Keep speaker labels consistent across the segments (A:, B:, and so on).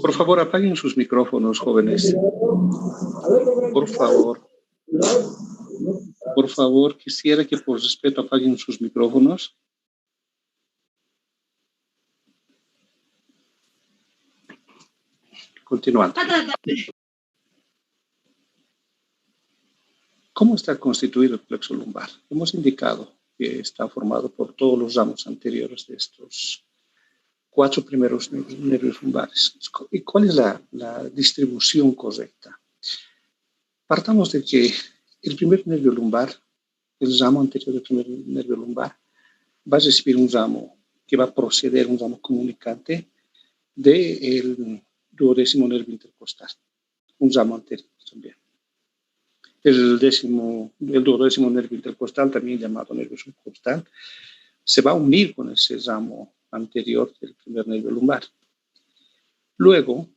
A: Por favor, apaguen sus micrófonos, jóvenes. Por favor. Por favor, quisiera que por respeto apaguen sus micrófonos. Continuando. ¿Cómo está constituido el plexo lumbar? Hemos indicado que está formado por todos los ramos anteriores de estos 4 primeros nervios lumbares. ¿Y cuál es la distribución correcta? Partamos de que el primer nervio lumbar, el ramo anterior del primer nervio lumbar, va a recibir un ramo que va a proceder, un ramo comunicante del duodécimo nervio intercostal, un ramo anterior también. El duodécimo nervio intercostal, también llamado nervio subcostal, se va a unir con ese ramo anterior del primer nervio lumbar. Luego,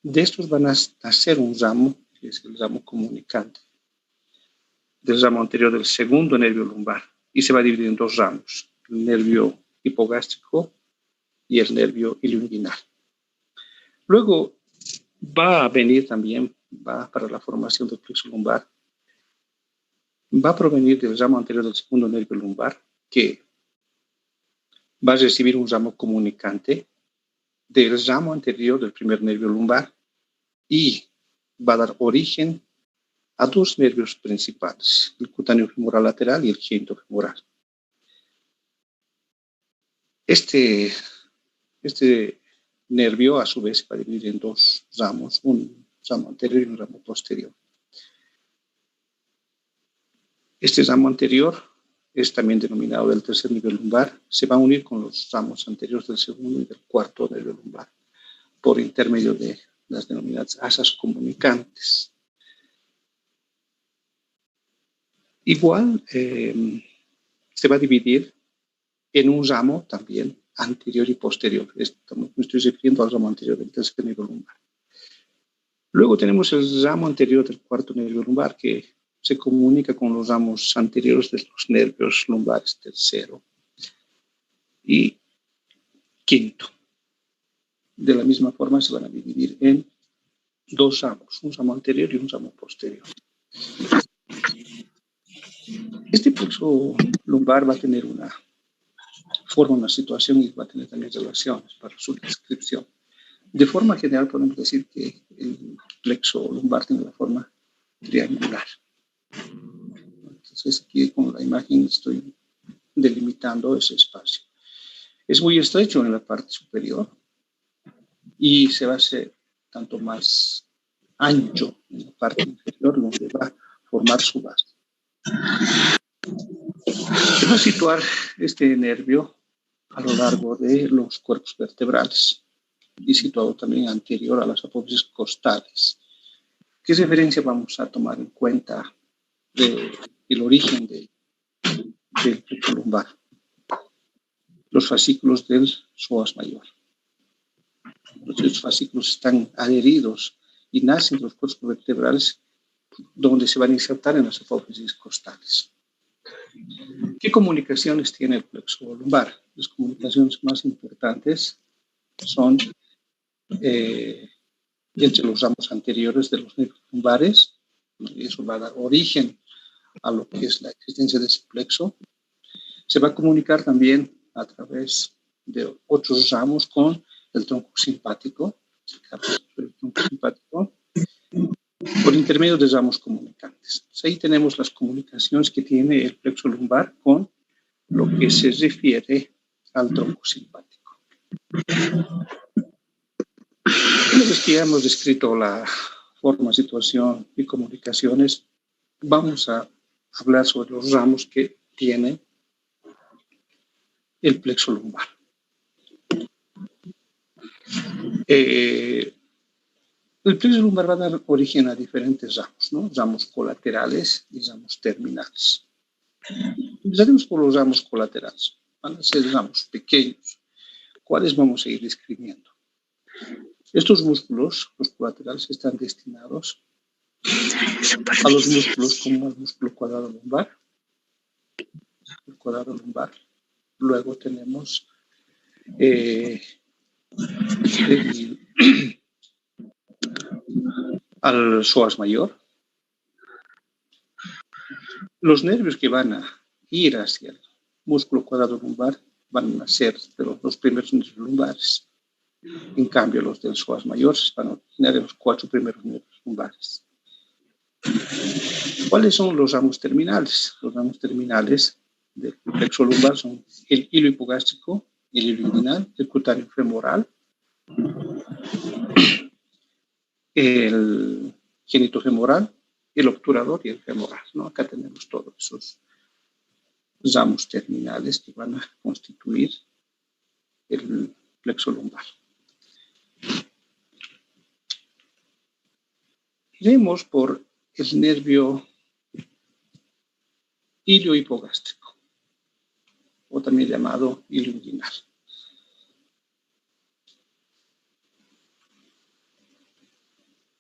A: de estos van a nacer un ramo, que es el ramo comunicante, del ramo anterior del segundo nervio lumbar, y se va a dividir en 2 ramos, el nervio hipogástrico y el nervio ilioinguinal. Luego va a venir también, para la formación del plexo lumbar, va a provenir del ramo anterior del segundo nervio lumbar, que va a recibir un ramo comunicante del ramo anterior del primer nervio lumbar y va a dar origen a 2 nervios principales, el cutáneo femoral lateral y el giento femoral. Este nervio, a su vez, se va a dividir en 2 ramos, un ramo anterior y un ramo posterior. Este ramo anterior es también denominado del tercer nivel lumbar, se va a unir con los ramos anteriores del segundo y del cuarto nervio lumbar por intermedio de las denominadas asas comunicantes. Igual se va a dividir en un ramo también anterior y posterior. Me estoy refiriendo al ramo anterior del tercer nervio lumbar. Luego tenemos el ramo anterior del cuarto nervio lumbar, que se comunica con los ramos anteriores de los nervios lumbares tercero y quinto. De la misma forma se van a dividir en 2 ramos, un ramo anterior y un ramo posterior. Este plexo lumbar va a tener una forma, una situación y va a tener también relaciones para su descripción. De forma general podemos decir que el plexo lumbar tiene la forma triangular. Entonces aquí con la imagen estoy delimitando ese espacio. Es muy estrecho en la parte superior y se va a hacer tanto más ancho en la parte inferior, donde va a formar su base. Se va a situar este nervio a lo largo de los cuerpos vertebrales y situado también anterior a las apófisis costales. ¿Qué referencia vamos a tomar en cuenta del origen del plexo lumbar? Los fascículos del psoas mayor. Los fascículos están adheridos y nacen de los cuerpos vertebrales donde se van a insertar en las apófisis costales. ¿Qué comunicaciones tiene el plexo lumbar? Las comunicaciones más importantes son entre los ramos anteriores de los nervios lumbares, y eso va a dar origen a lo que es la existencia de ese plexo. Se va a comunicar también a través de otros ramos con el tronco simpático, por intermedio de ramos comunicantes. Entonces, ahí tenemos las comunicaciones que tiene el plexo lumbar con lo que se refiere al tronco simpático. Una vez que ya hemos descrito la forma, situación y comunicaciones, vamos a hablar sobre los ramos que tiene el plexo lumbar. El plexo lumbar va a dar origen a diferentes ramos, ¿no? Ramos colaterales y ramos terminales. Empezaremos por los ramos colaterales. Van a ser ramos pequeños. ¿Cuáles vamos a ir describiendo? Estos músculos, los colaterales, están destinados a los músculos como el músculo cuadrado lumbar. El cuadrado lumbar. Luego tenemos al psoas mayor. Los nervios que van a ir hacia el músculo cuadrado lumbar van a ser de los primeros nervios lumbares. En cambio, los del psoas mayor van a originar en los 4 primeros nervios lumbares. ¿Cuáles son los ramos terminales? Los ramos terminales del plexo lumbar son el hilo hipogástrico, el hilo inguinal, el cutáneo femoral, el genitofemoral, el obturador y el femoral, ¿no? Acá tenemos todos esos ramos terminales que van a constituir el plexo lumbar. Iremos por el nervio hilo hipogástrico, o también llamado hilo inguinal.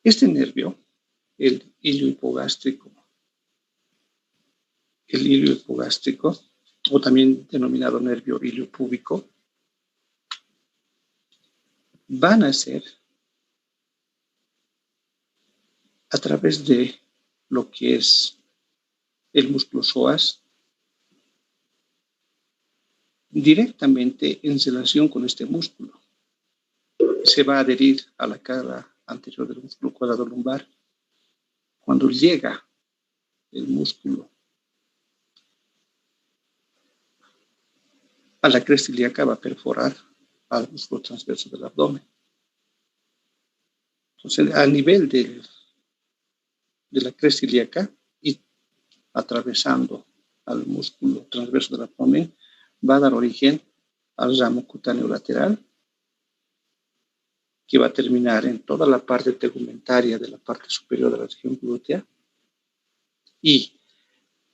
A: Este nervio, el hilo hipogástrico, o también denominado nervio iliopúbico, van a ser a través de lo que es el músculo psoas, directamente en relación con este músculo. Se va a adherir a la cara anterior del músculo cuadrado lumbar. Cuando llega el músculo a la cresta ilíaca, va a perforar al músculo transverso del abdomen. Entonces, a nivel de la cresta ilíaca y atravesando al músculo transverso del abdomen, va a dar origen al ramo cutáneo lateral, que va a terminar en toda la parte tegumentaria de la parte superior de la región glútea. Y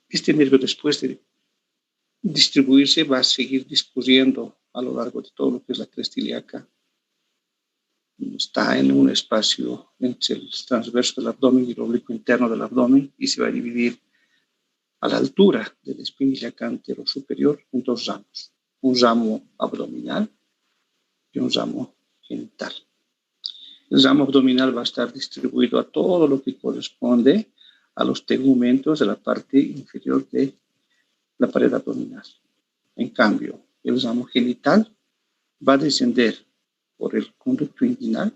A: este nervio, después de distribuirse, va a seguir discurriendo a lo largo de todo lo que es la cresta ilíaca. Está en un espacio entre el transverso del abdomen y el oblicuo interno del abdomen y se va a dividir a la altura de la espina ilíaca antero superior en 2 ramos, un ramo abdominal y un ramo genital. El ramo abdominal va a estar distribuido a todo lo que corresponde a los tegumentos de la parte inferior de la pared abdominal. En cambio, el ramo genital va a descender por el conducto inguinal,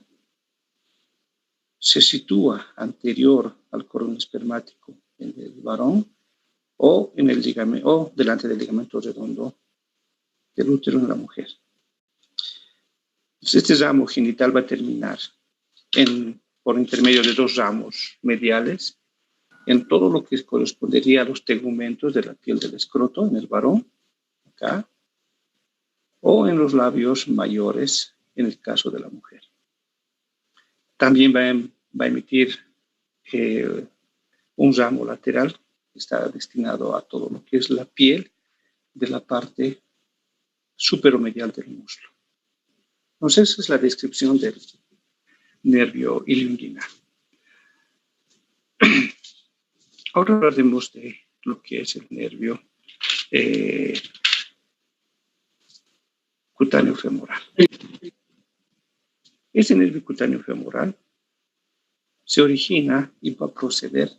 A: se sitúa anterior al cordón espermático en el varón o delante del ligamento redondo del útero en la mujer. Entonces, este ramo genital va a terminar por intermedio de 2 ramos mediales en todo lo que correspondería a los tegumentos de la piel del escroto en el varón, acá, o en los labios mayores en el caso de la mujer. También va a emitir un ramo lateral que está destinado a todo lo que es la piel de la parte superomedial del muslo. Entonces, esa es la descripción del nervio ilioinguinal. Ahora hablaremos de lo que es el nervio cutáneo femoral. Este nervio cutáneo femoral se origina y va a proceder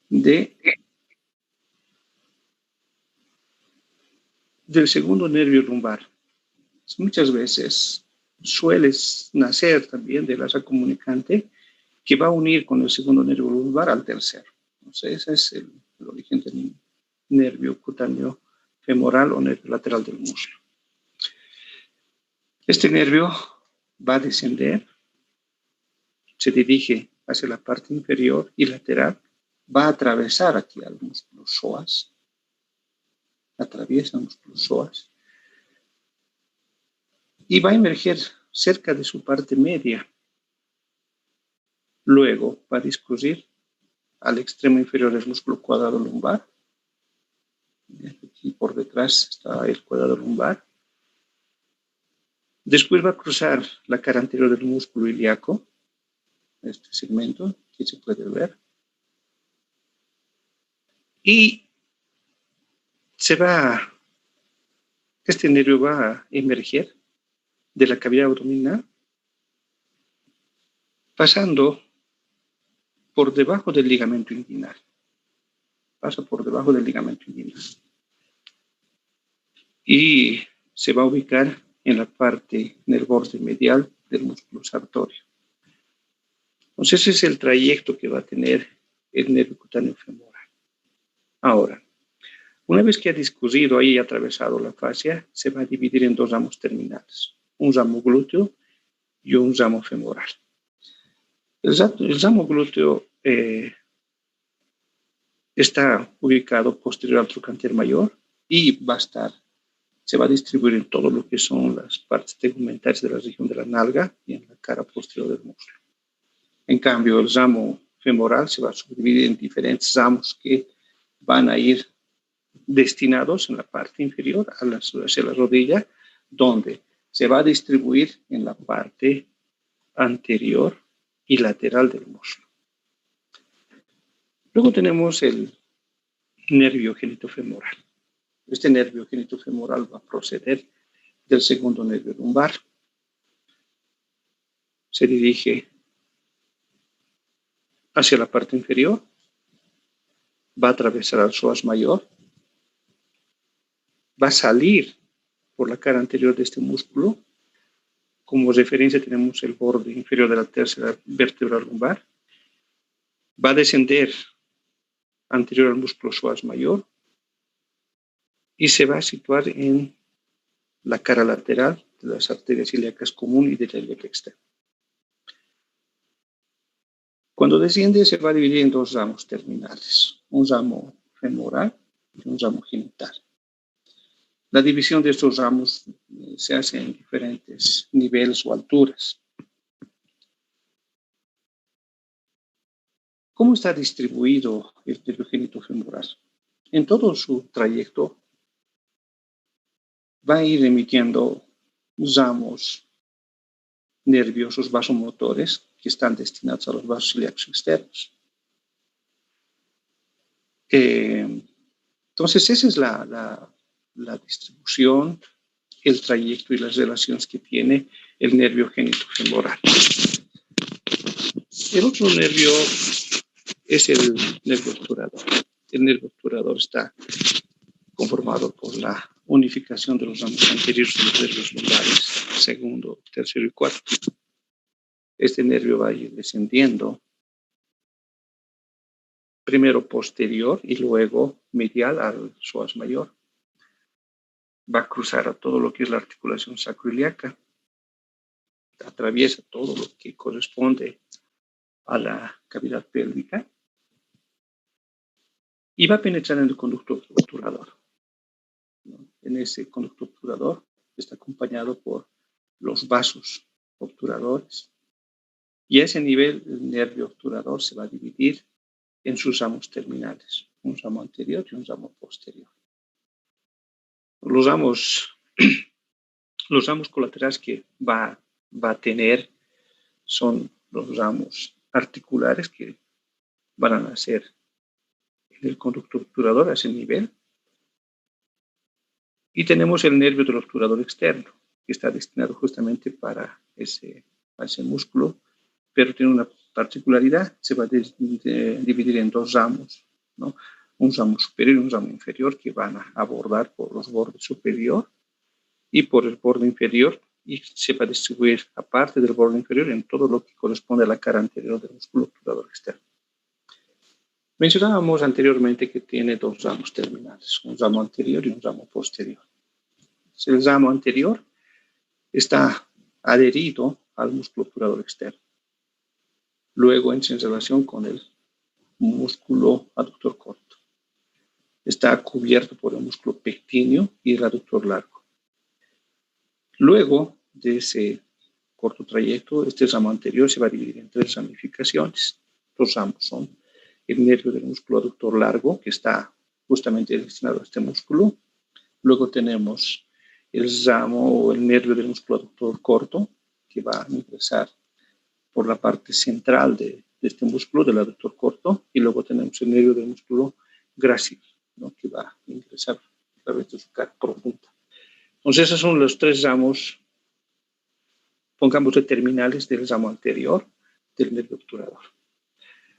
A: del segundo nervio lumbar. Muchas veces suele nacer también de la asa comunicante que va a unir con el segundo nervio lumbar al tercero. Entonces, ese es el origen del nervio cutáneo femoral o nervio lateral del muslo. Este nervio va a descender, se dirige hacia la parte inferior y lateral, va a atravesar aquí al músculo psoas, atraviesa el músculo psoas y va a emerger cerca de su parte media. Luego va a discurrir al extremo inferior del músculo cuadrado lumbar. Aquí por detrás está el cuadrado lumbar. Después va a cruzar la cara anterior del músculo ilíaco, este segmento que se puede ver. Y este nervio va a emerger de la cavidad abdominal, pasando por debajo del ligamento inguinal. Pasa por debajo del ligamento inguinal. Y se va a ubicar en la parte, en el borde medial del músculo sartorio. Entonces, ese es el trayecto que va a tener el nervio cutáneo femoral. Ahora, una vez que ha discurrido ahí y atravesado la fascia, se va a dividir en dos ramos terminales, un ramo glúteo y un ramo femoral. El ramo glúteo está ubicado posterior al trocánter mayor y se va a distribuir en todo lo que son las partes tegumentares de la región de la nalga y en la cara posterior del muslo. En cambio, el ramo femoral se va a subdividir en diferentes ramos que van a ir destinados en la parte inferior hacia la rodilla, donde se va a distribuir en la parte anterior y lateral del muslo. Luego tenemos el nervio genitofemoral. Este nervio genitofemoral va a proceder del segundo nervio lumbar. Se dirige hacia la parte inferior, va a atravesar al psoas mayor, va a salir por la cara anterior de este músculo. Como referencia tenemos el borde inferior de la tercera vértebra lumbar. Va a descender anterior al músculo psoas mayor y se va a situar en la cara lateral de las arterias ilíacas común y de la ilíaca externa. Cuando desciende se va a dividir en dos ramos terminales, un ramo femoral y un ramo genital. La división de estos ramos se hace en diferentes niveles o alturas. ¿Cómo está distribuido el nervio genitofemoral? En todo su trayecto va a ir emitiendo ramos nerviosos vasomotores que están destinados a los vasos ilíacos externos. Entonces, esa es la distribución, el trayecto y las relaciones que tiene el nervio genitofemoral. El otro nervio es el nervio obturador. El nervio obturador está conformado por la unificación de los ramos anteriores de los nervios lumbares, segundo, tercero y cuarto. Este nervio va a ir descendiendo primero posterior y luego medial al psoas mayor. Va a cruzar a todo lo que es la articulación sacroiliaca, atraviesa todo lo que corresponde a la cavidad pélvica y va a penetrar en el conducto obturador. En ese conducto obturador está acompañado por los vasos obturadores y a ese nivel el nervio obturador se va a dividir en sus ramos terminales, un ramo anterior y un ramo posterior. Los ramos colaterales que va a tener son los ramos articulares que van a nacer en el conducto obturador a ese nivel. Y tenemos el nervio del obturador externo, que está destinado justamente para ese músculo, pero tiene una particularidad, se va a dividir en dos ramos, ¿no? Un ramo superior y un ramo inferior que van a abordar por los bordes superior y por el borde inferior, y se va a distribuir aparte del borde inferior en todo lo que corresponde a la cara anterior del músculo obturador externo. Mencionábamos anteriormente que tiene dos ramos terminales, un ramo anterior y un ramo posterior. El ramo anterior está adherido al músculo obturador externo. Luego entra en relación con el músculo aductor corto. Está cubierto por el músculo pectíneo y el aductor largo. Luego de ese corto trayecto, este ramo anterior se va a dividir en tres ramificaciones. Los ramos son el nervio del músculo aductor largo, que está justamente destinado a este músculo. Luego tenemos el ramo o el nervio del músculo aductor corto, que va a ingresar por la parte central de este músculo, del aductor corto, y luego tenemos el nervio del músculo grácil, ¿no? Que va a ingresar a través de su cara profunda. Entonces, esos son los tres ramos pongamos de terminales del ramo anterior del nervio obturador.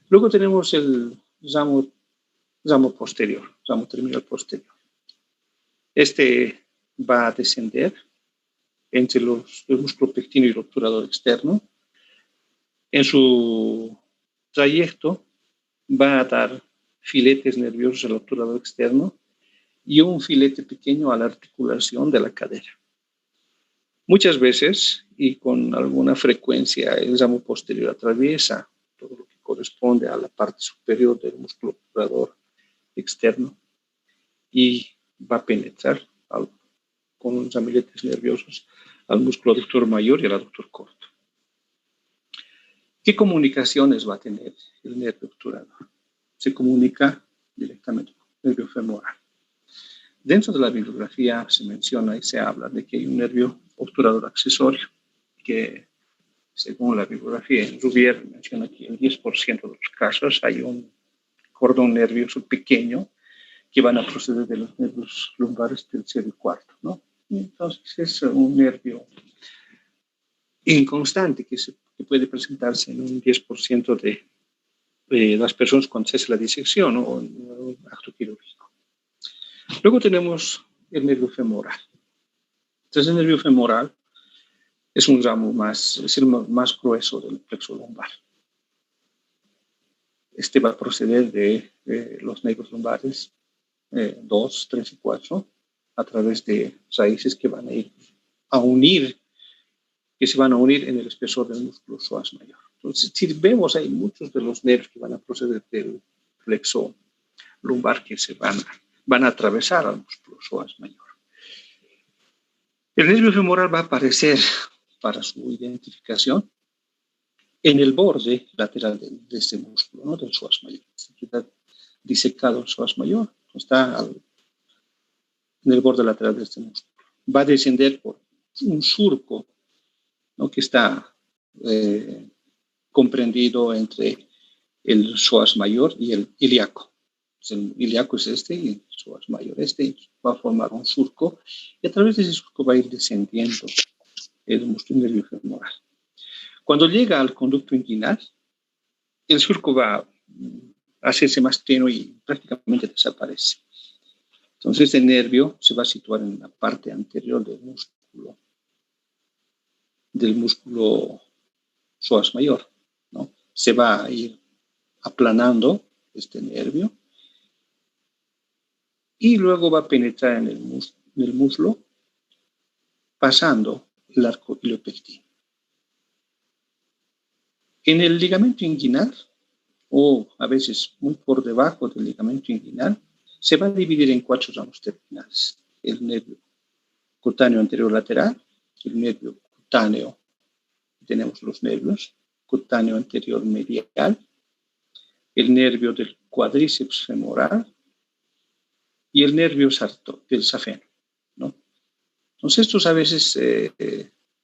A: Luego tenemos el ramo posterior, ramo terminal posterior. Este va a descender entre el músculo pectino y el obturador externo. En su trayecto va a dar filetes nerviosos al obturador externo y un filete pequeño a la articulación de la cadera. Muchas veces y con alguna frecuencia el ramo posterior atraviesa todo lo que corresponde a la parte superior del músculo obturador externo y va a penetrar con ramiletes nerviosos al músculo aductor mayor y al aductor corto. ¿Qué comunicaciones va a tener el nervio obturador? Se comunica directamente con el nervio femoral. Dentro de la bibliografía se menciona y se habla de que hay un nervio obturador accesorio, que según la bibliografía en Rouvier menciona que en 10% de los casos hay un cordón nervioso pequeño que van a proceder de los nervios lumbares tercero y cuarto, ¿no? Entonces es un nervio inconstante que puede presentarse en un 10% de las personas cuando se hace la disección o un acto quirúrgico. Luego tenemos el nervio femoral. Entonces el nervio femoral es un ramo es el más grueso del plexo lumbar. Este va a proceder de los nervios lumbares 2, 3 y 4 a través de raíces que van a ir a unir, que se van a unir en el espesor del músculo psoas mayor. Entonces, si vemos, hay muchos de los nervios que van a proceder del plexo lumbar que se van a atravesar al músculo psoas mayor. El nervio femoral va a aparecer para su identificación en el borde lateral de este músculo, ¿no? Del psoas mayor. Está disecado el psoas mayor, está en el borde lateral de este músculo. Va a descender por un surco, ¿no? Que está comprendido entre el psoas mayor y el ilíaco. El ilíaco es este y el psoas mayor este, va a formar un surco y a través de ese surco va a ir descendiendo el músculo nervio femoral. Cuando llega al conducto inguinal, el surco va a hacerse más tenue y prácticamente desaparece. Entonces el nervio se va a situar en la parte anterior del músculo psoas mayor, ¿no? Se va a ir aplanando este nervio y luego va a penetrar en el muslo pasando el arco iliopectino. En el ligamento inguinal, o a veces muy por debajo del ligamento inguinal, se va a dividir en 4 ramos terminales. El nervio cutáneo anterior lateral, el nervio cutáneo, tenemos los nervios, cutáneo anterior medial, el nervio del cuádriceps femoral y el nervio del safeno, ¿no? Entonces estos a veces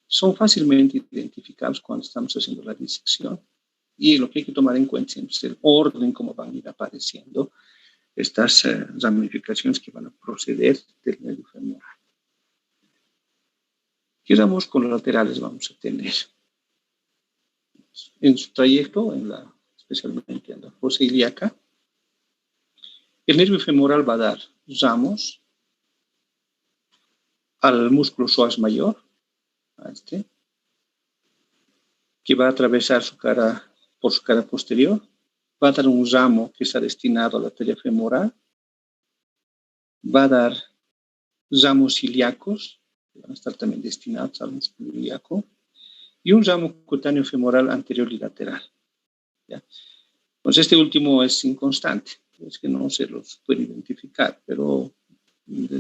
A: son fácilmente identificables cuando estamos haciendo la disección y lo que hay que tomar en cuenta es el orden como van a ir apareciendo estas ramificaciones que van a proceder del nervio femoral. ¿Qué ramos colaterales vamos a tener? En su trayecto, especialmente en la fosa ilíaca, el nervio femoral va a dar ramos al músculo psoas mayor, que va a atravesar por su cara posterior, va a dar un ramo que está destinado a la arteria femoral, va a dar ramos ilíacos, que van a estar también destinados al músculo ilíaco, y un ramo cutáneo femoral anterior y lateral, ¿ya? Entonces este último es inconstante, es que no se los puede identificar, pero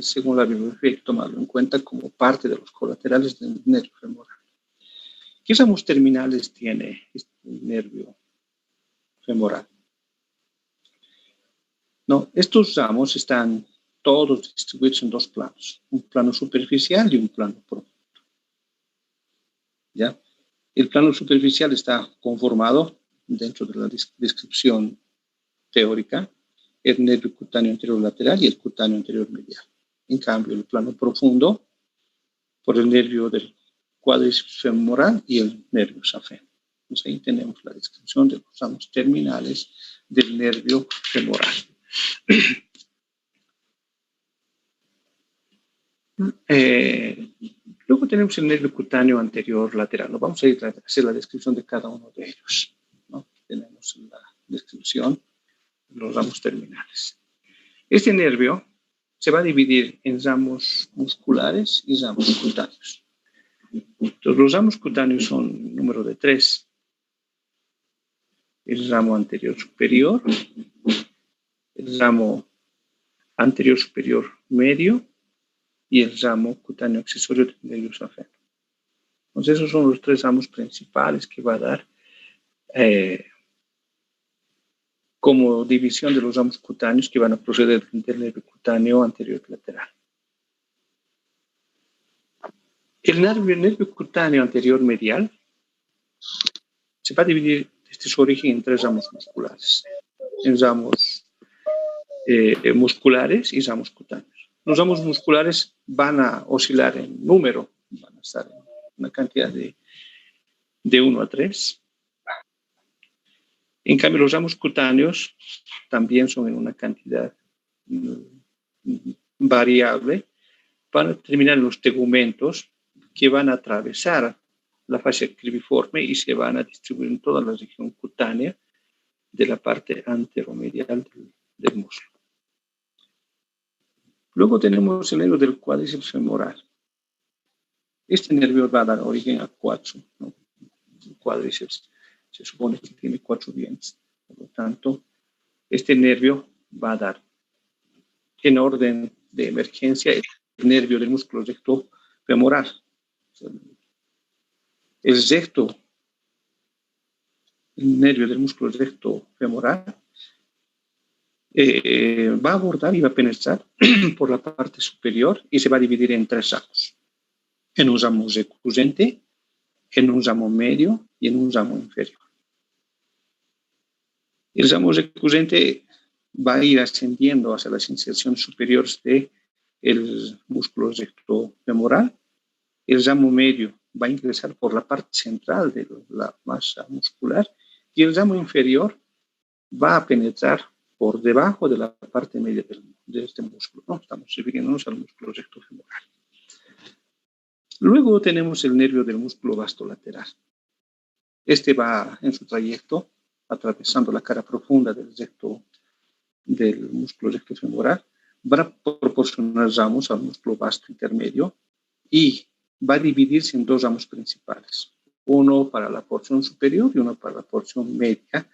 A: según la bibliografía hay que tomarlo en cuenta como parte de los colaterales del nervio femoral. ¿Qué ramos terminales tiene este nervio femoral? No, estos ramos están todos distribuidos en 2 planos, un plano superficial y un plano profundo. ¿Ya? El plano superficial está conformado dentro de la descripción teórica, el nervio cutáneo anterior lateral y el cutáneo anterior medial. En cambio, el plano profundo, por el nervio del cuádriceps femoral y el nervio safeno. Entonces ahí tenemos la descripción de los ramos terminales del nervio femoral. Luego tenemos el nervio cutáneo anterior lateral. Vamos a ir a hacer la descripción de cada uno de ellos, ¿no? Tenemos la descripción de los ramos terminales. Este nervio se va a dividir en ramos musculares y ramos cutáneos. Entonces, los ramos cutáneos son número de 3. El ramo anterior superior, el ramo anterior superior medio y el ramo cutáneo accesorio del nervio safeno. Entonces, esos son los 3 ramos principales que va a dar como división de los ramos cutáneos que van a proceder del nervio cutáneo anterior y lateral. El nervio cutáneo anterior medial se va a dividir desde su origen en 3 ramos musculares, en ramos musculares y ramos cutáneos. Los ramos musculares van a oscilar en número, van a estar en una cantidad de 1 a 3. En cambio, los ramos cutáneos también son en una cantidad variable. Van a terminar en los tegumentos que van a atravesar la fascia cribiforme y se van a distribuir en toda la región cutánea de la parte anteromedial del muslo. Luego tenemos el nervio del cuádriceps femoral. Este nervio va a dar origen a 4, ¿no? El cuádriceps se supone que tiene 4 dientes. Por lo tanto, este nervio va a dar en orden de emergencia el nervio del músculo recto femoral. El nervio del músculo recto femoral va a abordar y va a penetrar por la parte superior y se va a dividir en 3 ramos. En un ramo recurrente, en un ramo medio y en un ramo inferior. El ramo recurrente va a ir ascendiendo hacia las inserciones superiores del músculo recto femoral. El ramo medio va a ingresar por la parte central de la masa muscular y el ramo inferior va a penetrar por debajo de la parte media de este músculo, ¿no? Estamos refiriéndonos al músculo recto femoral. Luego tenemos el nervio del músculo vasto lateral. Este va en su trayecto atravesando la cara profunda del músculo recto femoral, va a proporcionar ramos al músculo vasto intermedio y va a dividirse en 2 ramos principales, uno para la porción superior y uno para la porción media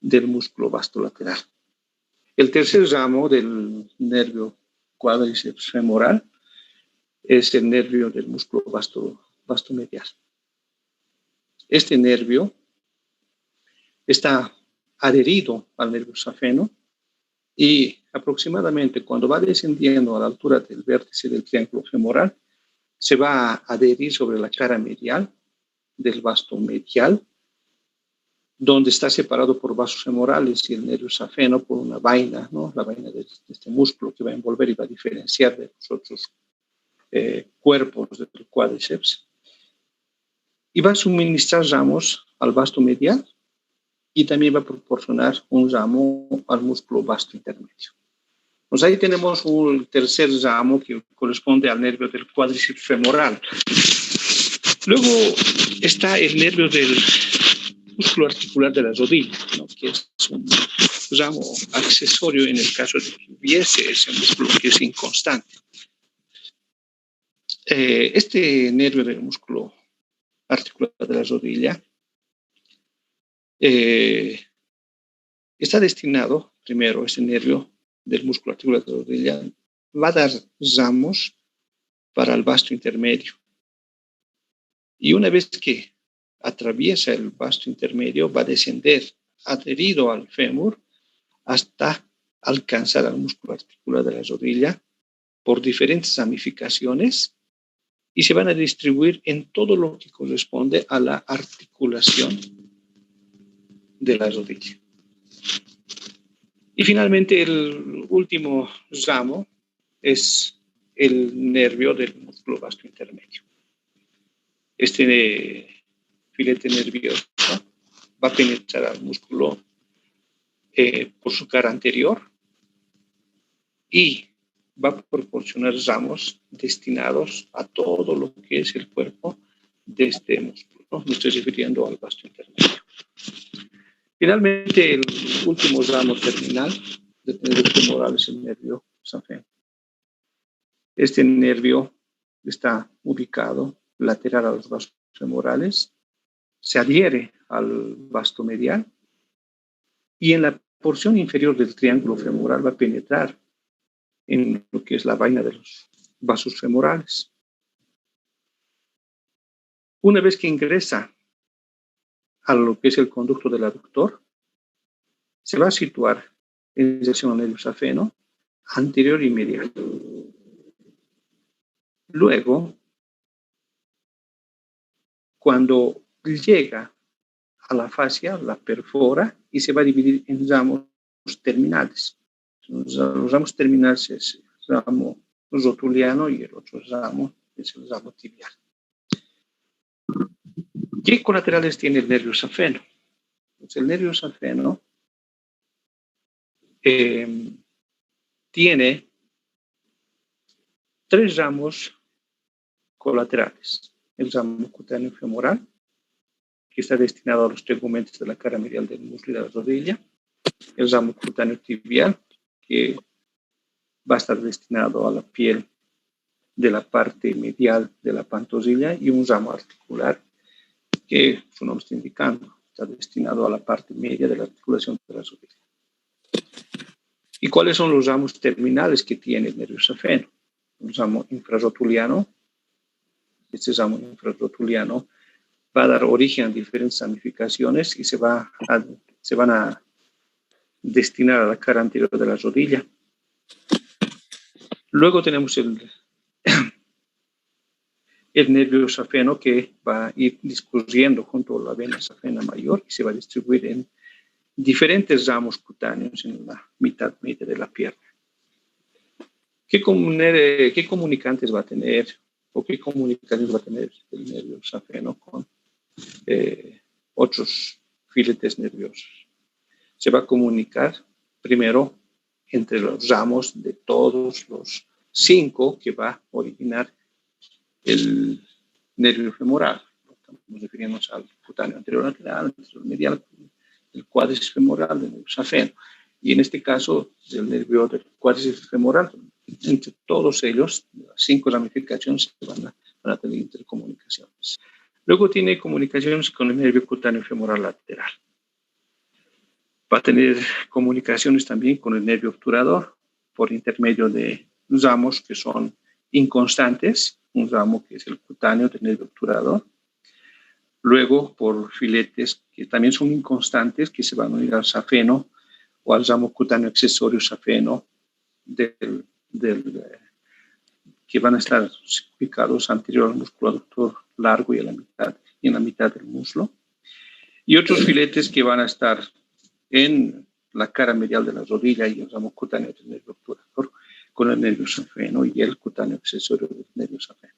A: del músculo vasto lateral. El tercer ramo del nervio cuádriceps femoral es el nervio del músculo vasto medial. Este nervio está adherido al nervio safeno y aproximadamente cuando va descendiendo a la altura del vértice del triángulo femoral, se va a adherir sobre la cara medial del vasto medial, donde está separado por vasos femorales y el nervio safeno por una vaina, ¿no? La vaina de este músculo que va a envolver y va a diferenciar de los otros cuerpos del cuádriceps. Y va a suministrar ramos al vasto medial y también va a proporcionar un ramo al músculo vasto intermedio. Pues ahí tenemos un tercer ramo que corresponde al nervio del cuádriceps femoral. Luego está el nervio del músculo articular de la rodilla, ¿no? Que es un ramo accesorio en el caso de que hubiese ese músculo que es inconstante. Este nervio del músculo articular de la rodilla está destinado, primero, ese nervio del músculo articular de la rodilla va a dar ramos para el vasto intermedio. Y una vez que atraviesa el vasto intermedio, va a descender adherido al fémur hasta alcanzar al músculo articular de la rodilla por diferentes ramificaciones y se van a distribuir en todo lo que corresponde a la articulación de la rodilla. Y finalmente el último ramo es el nervio del músculo vasto intermedio. Este filete nervioso va a penetrar al músculo por su cara anterior y va a proporcionar ramos destinados a todo lo que es el cuerpo de este músculo, ¿no? Me estoy refiriendo al vasto intermedio. Finalmente, el último ramo terminal del nervio femoral es el nervio safeno. Este nervio está ubicado lateral a los vasos femorales, se adhiere al vasto medial y en la porción inferior del triángulo femoral va a penetrar en lo que es la vaina de los vasos femorales. Una vez que ingresa a lo que es el conducto del aductor, se va a situar en dirección al nervio safeno anterior y medial. Luego, cuando llega a la fascia, la perfora y se va a dividir en ramos terminales. Los ramos terminales es el ramo rotuliano y el otro ramo es el ramo tibial. ¿Qué colaterales tiene el nervio safeno? Pues el nervio safeno tiene 3 ramos colaterales. El ramo cutáneo femoral, que está destinado a los tegumentes de la cara medial del muslo y de la rodilla. El ramo cutáneo tibial, que va a estar destinado a la piel de la parte medial de la pantorrilla, y un ramo articular, que su nombre está indicando, está destinado a la parte media de la articulación de la rodilla. ¿Y cuáles son los ramos terminales que tiene el nervio safeno? Un ramo infrarrotuliano. Este ramo infrarrotuliano va a dar origen a diferentes ramificaciones y se van a destinar a la cara anterior de la rodilla. Luego tenemos el nervio safeno, que va a ir discurriendo junto a la vena safena mayor y se va a distribuir en diferentes ramos cutáneos en la mitad media de la pierna. ¿Qué comunicantes va a tener o qué comunicaciones va a tener el nervio safeno con otros filetes nerviosos? Se va a comunicar primero entre los ramos de todos los 5 que va a originar el nervio femoral. Estamos refiriéndonos al cutáneo anterior lateral, anterior medial, el cuádriceps femoral, del nervio safeno. Y en este caso, el nervio del cuádriceps femoral, entre todos ellos, las 5 ramificaciones van a tener intercomunicaciones. Luego tiene comunicaciones con el nervio cutáneo femoral lateral. Va a tener comunicaciones también con el nervio obturador por intermedio de ramos que son inconstantes, un ramo que es el cutáneo del nervio obturador. Luego por filetes que también son inconstantes, que se van a unir al safeno o al ramo cutáneo accesorio safeno que van a estar ubicados anterior al músculo aductor largo y en la mitad del muslo. Y otros filetes que van a estar en la cara medial de la rodilla y el ramo cutáneo del nervio obturador con el nervio safeno y el cutáneo accesorio del nervio safeno.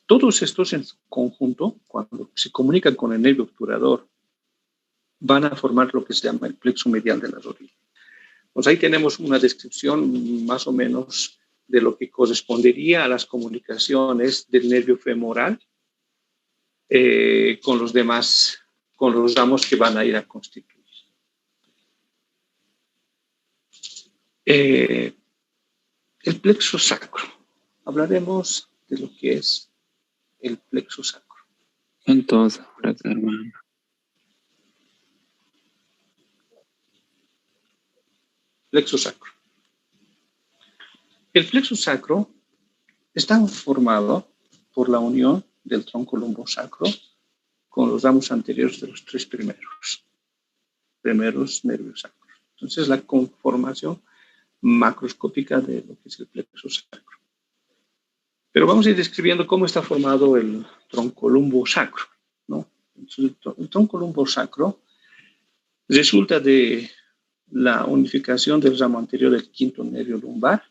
A: Todos estos en su conjunto, cuando se comunican con el nervio obturador, van a formar lo que se llama el plexo medial de la rodilla. Pues ahí tenemos una descripción más o menos de lo que correspondería a las comunicaciones del nervio femoral con los demás, con los ramos que van a ir a constituir. El plexo sacro. Hablaremos de lo que es el plexo sacro.
B: Entonces, hermano.
A: Plexo sacro. El plexo sacro está formado por la unión del tronco lumbosacro con los ramos anteriores de los 3 primeros nervios sacros. Entonces, la conformación macroscópica de lo que es el plexo sacro. Pero vamos a ir describiendo cómo está formado el tronco lumbosacro, ¿no? Entonces, el tronco lumbosacro resulta de la unificación del ramo anterior del quinto nervio lumbar,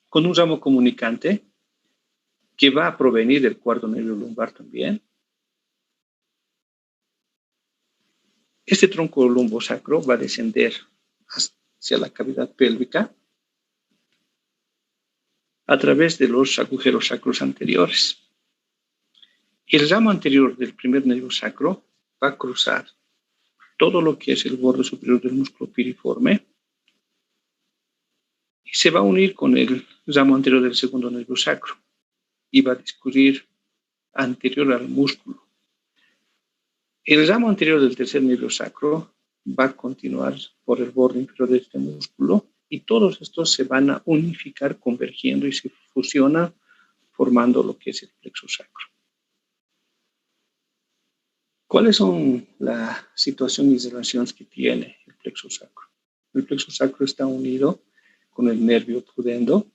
A: con un ramo comunicante que va a provenir del cuarto nervio lumbar también. Este tronco lumbosacro va a descender hacia la cavidad pélvica a través de los agujeros sacros anteriores. El ramo anterior del primer nervio sacro va a cruzar todo lo que es el borde superior del músculo piriforme y se va a unir con el ramo anterior del segundo nervio sacro y va a discurrir anterior al músculo. El ramo anterior del tercer nervio sacro va a continuar por el borde inferior de este músculo y todos estos se van a unificar convergiendo y se fusionan formando lo que es el plexo sacro. ¿Cuáles son las situaciones y relaciones que tiene el plexo sacro? El plexo sacro está unido con el nervio pudendo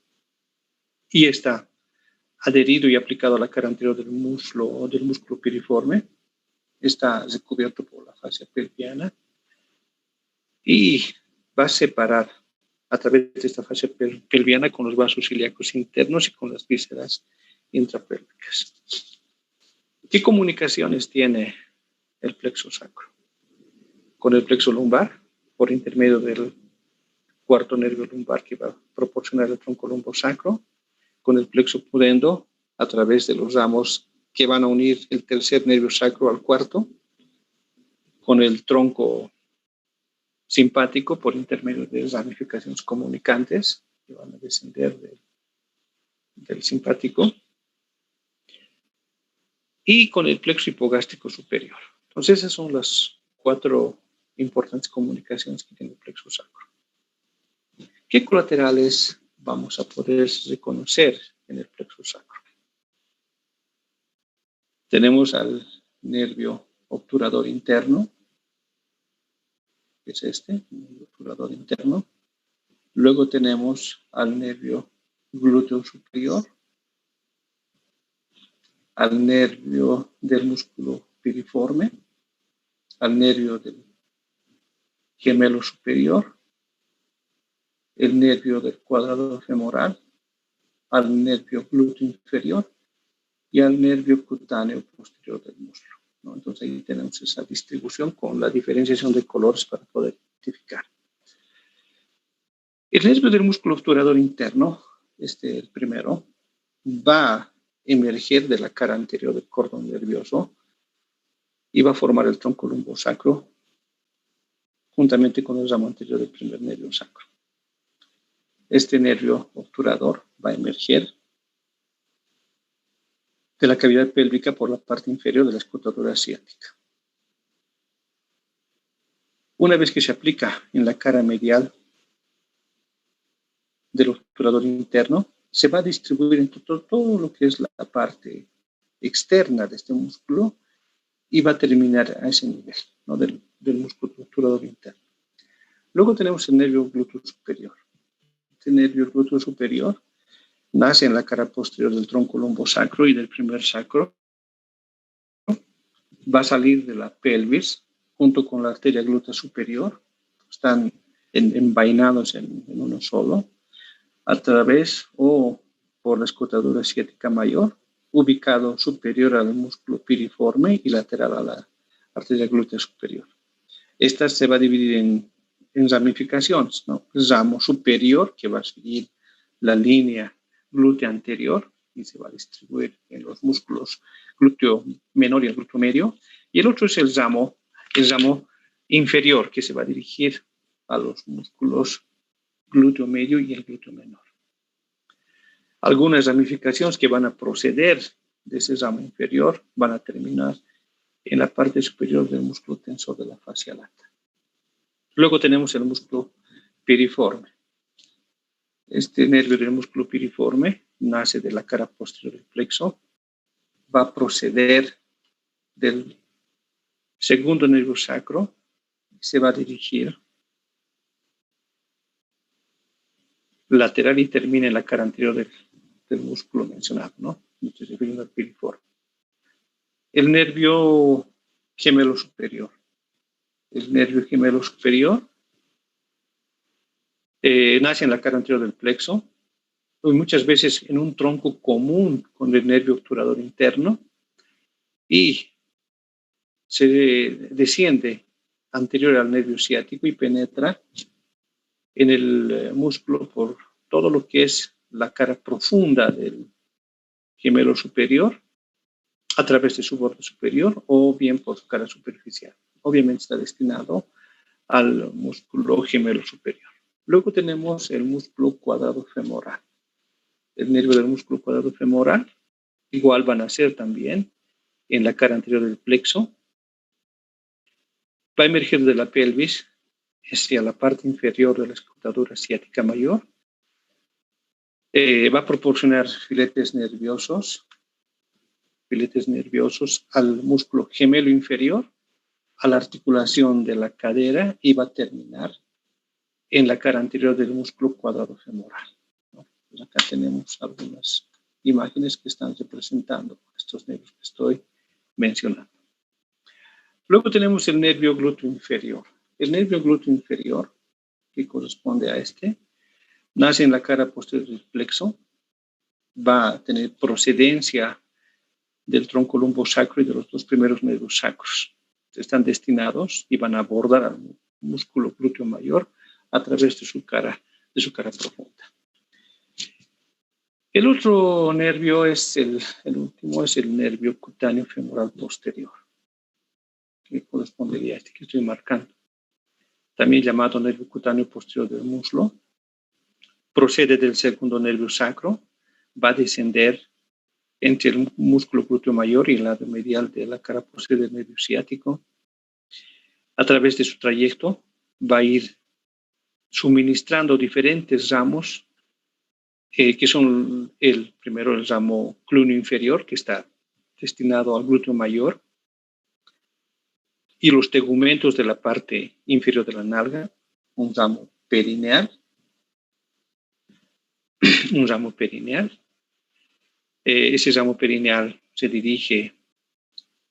A: y está adherido y aplicado a la cara anterior del músculo piriforme. Está recubierto por la fascia pelviana y va a separar a través de esta fascia pelviana con los vasos ilíacos internos y con las vísceras intrapélvicas. ¿Qué comunicaciones tiene el plexo sacro? Con el plexo lumbar, por intermedio del cuarto nervio lumbar que va a proporcionar el tronco lumbosacro, con el plexo pudendo a través de los ramos que van a unir el tercer nervio sacro al cuarto, con el tronco simpático por intermedio de ramificaciones comunicantes que van a descender del simpático, y con el plexo hipogástrico superior. Entonces esas son las 4 importantes comunicaciones que tiene el plexo sacro. ¿Qué colaterales vamos a poder reconocer en el plexo sacro? Tenemos al nervio obturador interno, que es este, el nervio obturador interno. Luego tenemos al nervio glúteo superior, al nervio del músculo piriforme, al nervio del gemelo superior, el nervio del cuadrado femoral, al nervio glúteo inferior y al nervio cutáneo posterior del muslo, ¿no? Entonces ahí tenemos esa distribución con la diferenciación de colores para poder identificar. El nervio del músculo obturador interno, el primero, va a emerger de la cara anterior del cordón nervioso y va a formar el tronco lumbosacro juntamente con el ramo anterior del primer nervio sacro. Este nervio obturador va a emerger de la cavidad pélvica por la parte inferior de la escrotadura asiática. Una vez que se aplica en la cara medial del obturador interno, se va a distribuir en todo lo que es la parte externa de este músculo y va a terminar a ese nivel, ¿no? del músculo obturador interno. Luego tenemos el nervio glúteo superior. Este nervio glúteo superior nace en la cara posterior del tronco lumbosacro y del primer sacro. Va a salir de la pelvis junto con la arteria glútea superior. Están envainados en uno solo, a través o por la escrotadura asiática mayor, ubicado superior al músculo piriforme y lateral a la arteria glútea superior. Esta se va a dividir en ramificaciones, ¿no? Ramo superior, que va a seguir la línea glútea anterior y se va a distribuir en los músculos glúteo menor y el glúteo medio. Y el otro es el ramo inferior, que se va a dirigir a los músculos glúteo medio y el glúteo menor. Algunas ramificaciones que van a proceder de ese ramo inferior van a terminar en la parte superior del músculo tensor de la fascia lata. Luego tenemos el músculo piriforme. Este nervio del músculo piriforme nace de la cara posterior del plexo, va a proceder del segundo nervio sacro, se va a dirigir lateral y termina en la cara anterior del músculo mencionado, ¿no? Me estoy refiriendo al piriforme. El nervio gemelo superior. El nervio gemelo superior nace en la cara anterior del plexo, muchas veces en un tronco común con el nervio obturador interno y se desciende anterior al nervio ciático y penetra en el músculo por todo lo que es la cara profunda del gemelo superior a través de su borde superior o bien por su cara superficial. Obviamente está destinado al músculo gemelo superior. Luego tenemos el músculo cuadrado femoral. El nervio del músculo cuadrado femoral igual van a ser también en la cara anterior del plexo. Va a emerger de la pelvis hacia la parte inferior de la escrotadura ciática mayor. Va a proporcionar filetes nerviosos al músculo gemelo inferior, a la articulación de la cadera y va a terminar en la cara anterior del músculo cuadrado femoral, ¿no? Pues acá tenemos algunas imágenes que están representando estos nervios que estoy mencionando. Luego tenemos el nervio glúteo inferior. El nervio glúteo inferior, que corresponde a este, nace en la cara posterior del plexo, va a tener procedencia del tronco lumbosacro y de los dos primeros nervios sacros. Están destinados y van a abordar al músculo glúteo mayor a través de su cara profunda. El otro nervio el último es el nervio cutáneo femoral posterior, que correspondería a este que estoy marcando. También llamado nervio cutáneo posterior del muslo. Procede del segundo nervio sacro, va a descender entre el músculo glúteo mayor y el lado medial de la cara posterior del nervio ciático. A través de su trayecto va a ir suministrando diferentes ramos, que son primero el ramo clúneo inferior, que está destinado al glúteo mayor, y los tegumentos de la parte inferior de la nalga, un ramo perineal. Ese ramo perineal se dirige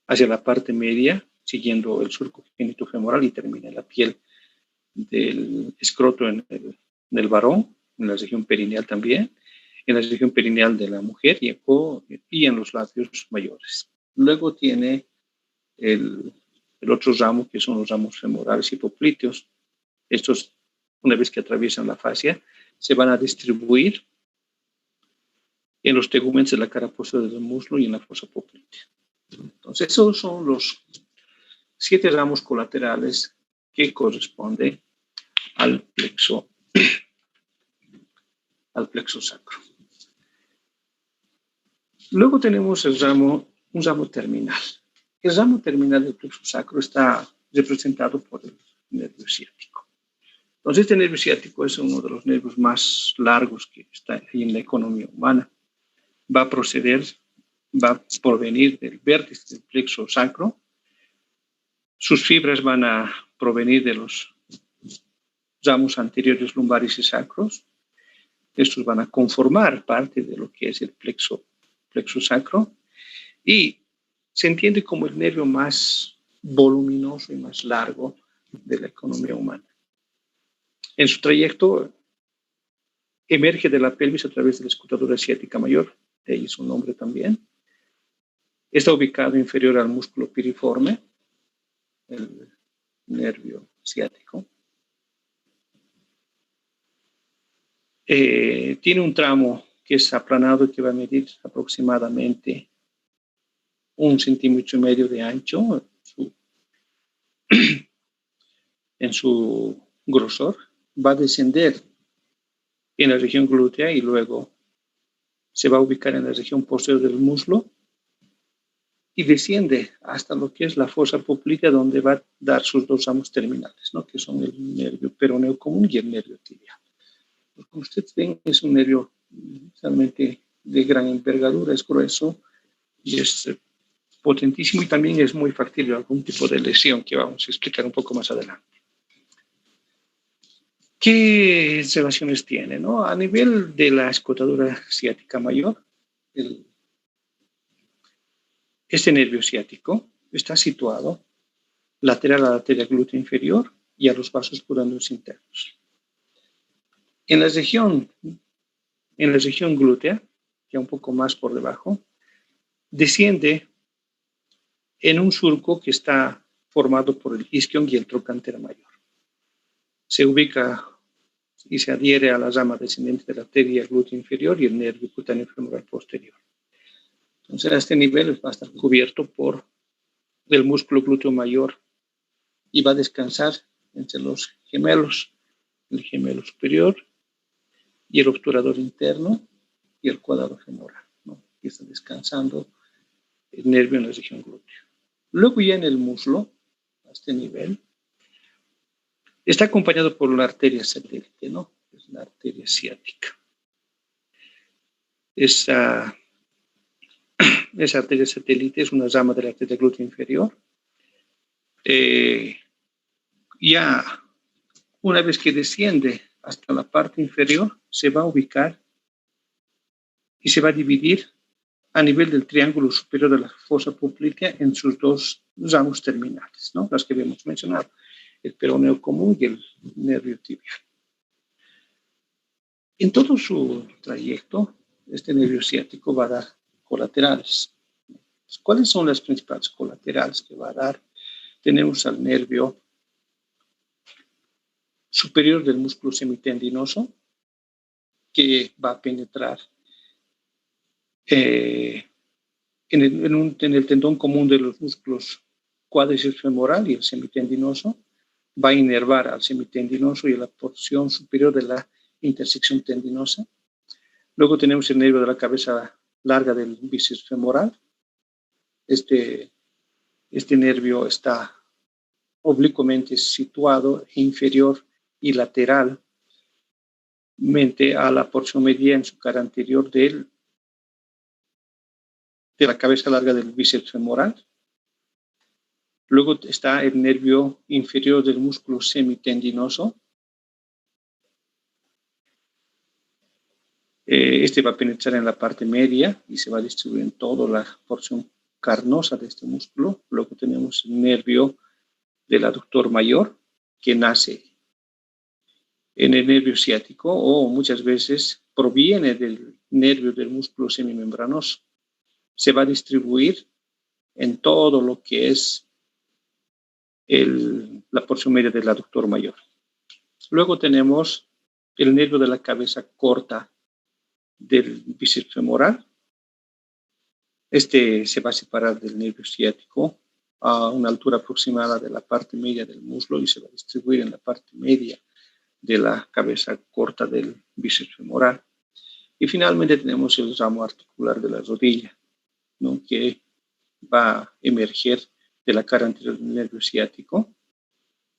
A: hacia la parte media, siguiendo el surco genitofemoral y termina en la piel del escroto en el varón, en la región perineal también, en la región perineal de la mujer y en los labios mayores. Luego tiene el otro ramo, que son los ramos femorales y popliteos. Estos, una vez que atraviesan la fascia, se van a distribuir en los tegumentos de la cara posterior del muslo y en la fosa poplitea. Entonces, esos son los 7 ramos colaterales que corresponden al plexo sacro. Luego tenemos un ramo terminal. El ramo terminal del plexo sacro está representado por el nervio ciático. Entonces, este nervio ciático es uno de los nervios más largos que está ahí en la economía humana. Va a provenir del vértice del plexo sacro. Sus fibras van a provenir de los ramos anteriores lumbares y sacros. Estos van a conformar parte de lo que es el plexo sacro y se entiende como el nervio más voluminoso y más largo de la economía humana. En su trayecto emerge de la pelvis a través de la escrotadura ciática mayor, de ahí su nombre también. Está ubicado inferior al músculo piriforme, el nervio ciático. Tiene un tramo que es aplanado y que va a medir aproximadamente 1,5 centímetros de ancho en su grosor. Va a descender en la región glútea y luego se va a ubicar en la región posterior del muslo y desciende hasta lo que es la fosa poplitea, donde va a dar sus 2 ramos terminales, ¿no? Que son el nervio peroneo común y el nervio tibial. Como ustedes ven, es un nervio realmente de gran envergadura, es grueso y es potentísimo, y también es muy factible a algún tipo de lesión que vamos a explicar un poco más adelante. ¿Qué relaciones tiene, no? A nivel de la escrotadura ciática mayor, este nervio ciático está situado lateral a la arteria glútea inferior y a los vasos curáneos internos. En en la región glútea, ya un poco más por debajo, desciende en un surco que está formado por el isquion y el trocánter mayor. Se ubica y se adhiere a la rama descendente de la arteria glútea inferior y el nervio cutáneo femoral posterior. Entonces, a este nivel va a estar cubierto por el músculo glúteo mayor y va a descansar entre los gemelos, el gemelo superior y el obturador interno y el cuadrado femoral, ¿no? Y está descansando el nervio en la región glútea. Luego ya en el muslo, a este nivel, está acompañado por la arteria satélite, ¿no? Es la arteria ciática. Esa arteria satélite es una rama de la arteria glútea inferior. Ya una vez que desciende hasta la parte inferior, se va a ubicar y se va a dividir a nivel del triángulo superior de la fosa poplitea en sus dos ramos terminales, ¿no? Las que habíamos mencionado, el peroneo común y el nervio tibial. En todo su trayecto, este nervio ciático va a dar colaterales. ¿Cuáles son las principales colaterales que va a dar? Tenemos al nervio superior del músculo semitendinoso, que va a penetrar en el tendón común de los músculos cuádriceps femoral y el semitendinoso, va a inervar al semitendinoso y a la porción superior de la intersección tendinosa. Luego tenemos el nervio de la cabeza larga del bíceps femoral. Este nervio está oblicuamente situado inferior y lateralmente a la porción media en su cara anterior de la cabeza larga del bíceps femoral. Luego está el nervio inferior del músculo semitendinoso. Este va a penetrar en la parte media y se va a distribuir en toda la porción carnosa de este músculo. Luego tenemos el nervio del aductor mayor, que nace en el nervio ciático o muchas veces proviene del nervio del músculo semimembranoso. Se va a distribuir en todo lo que es la porción media del aductor mayor. Luego tenemos el nervio de la cabeza corta del bíceps femoral. Este se va a separar del nervio ciático a una altura aproximada de la parte media del muslo y se va a distribuir en la parte media de la cabeza corta del bíceps femoral. Y finalmente tenemos el ramo articular de la rodilla, ¿no? Que va a emerger de la cara anterior del nervio ciático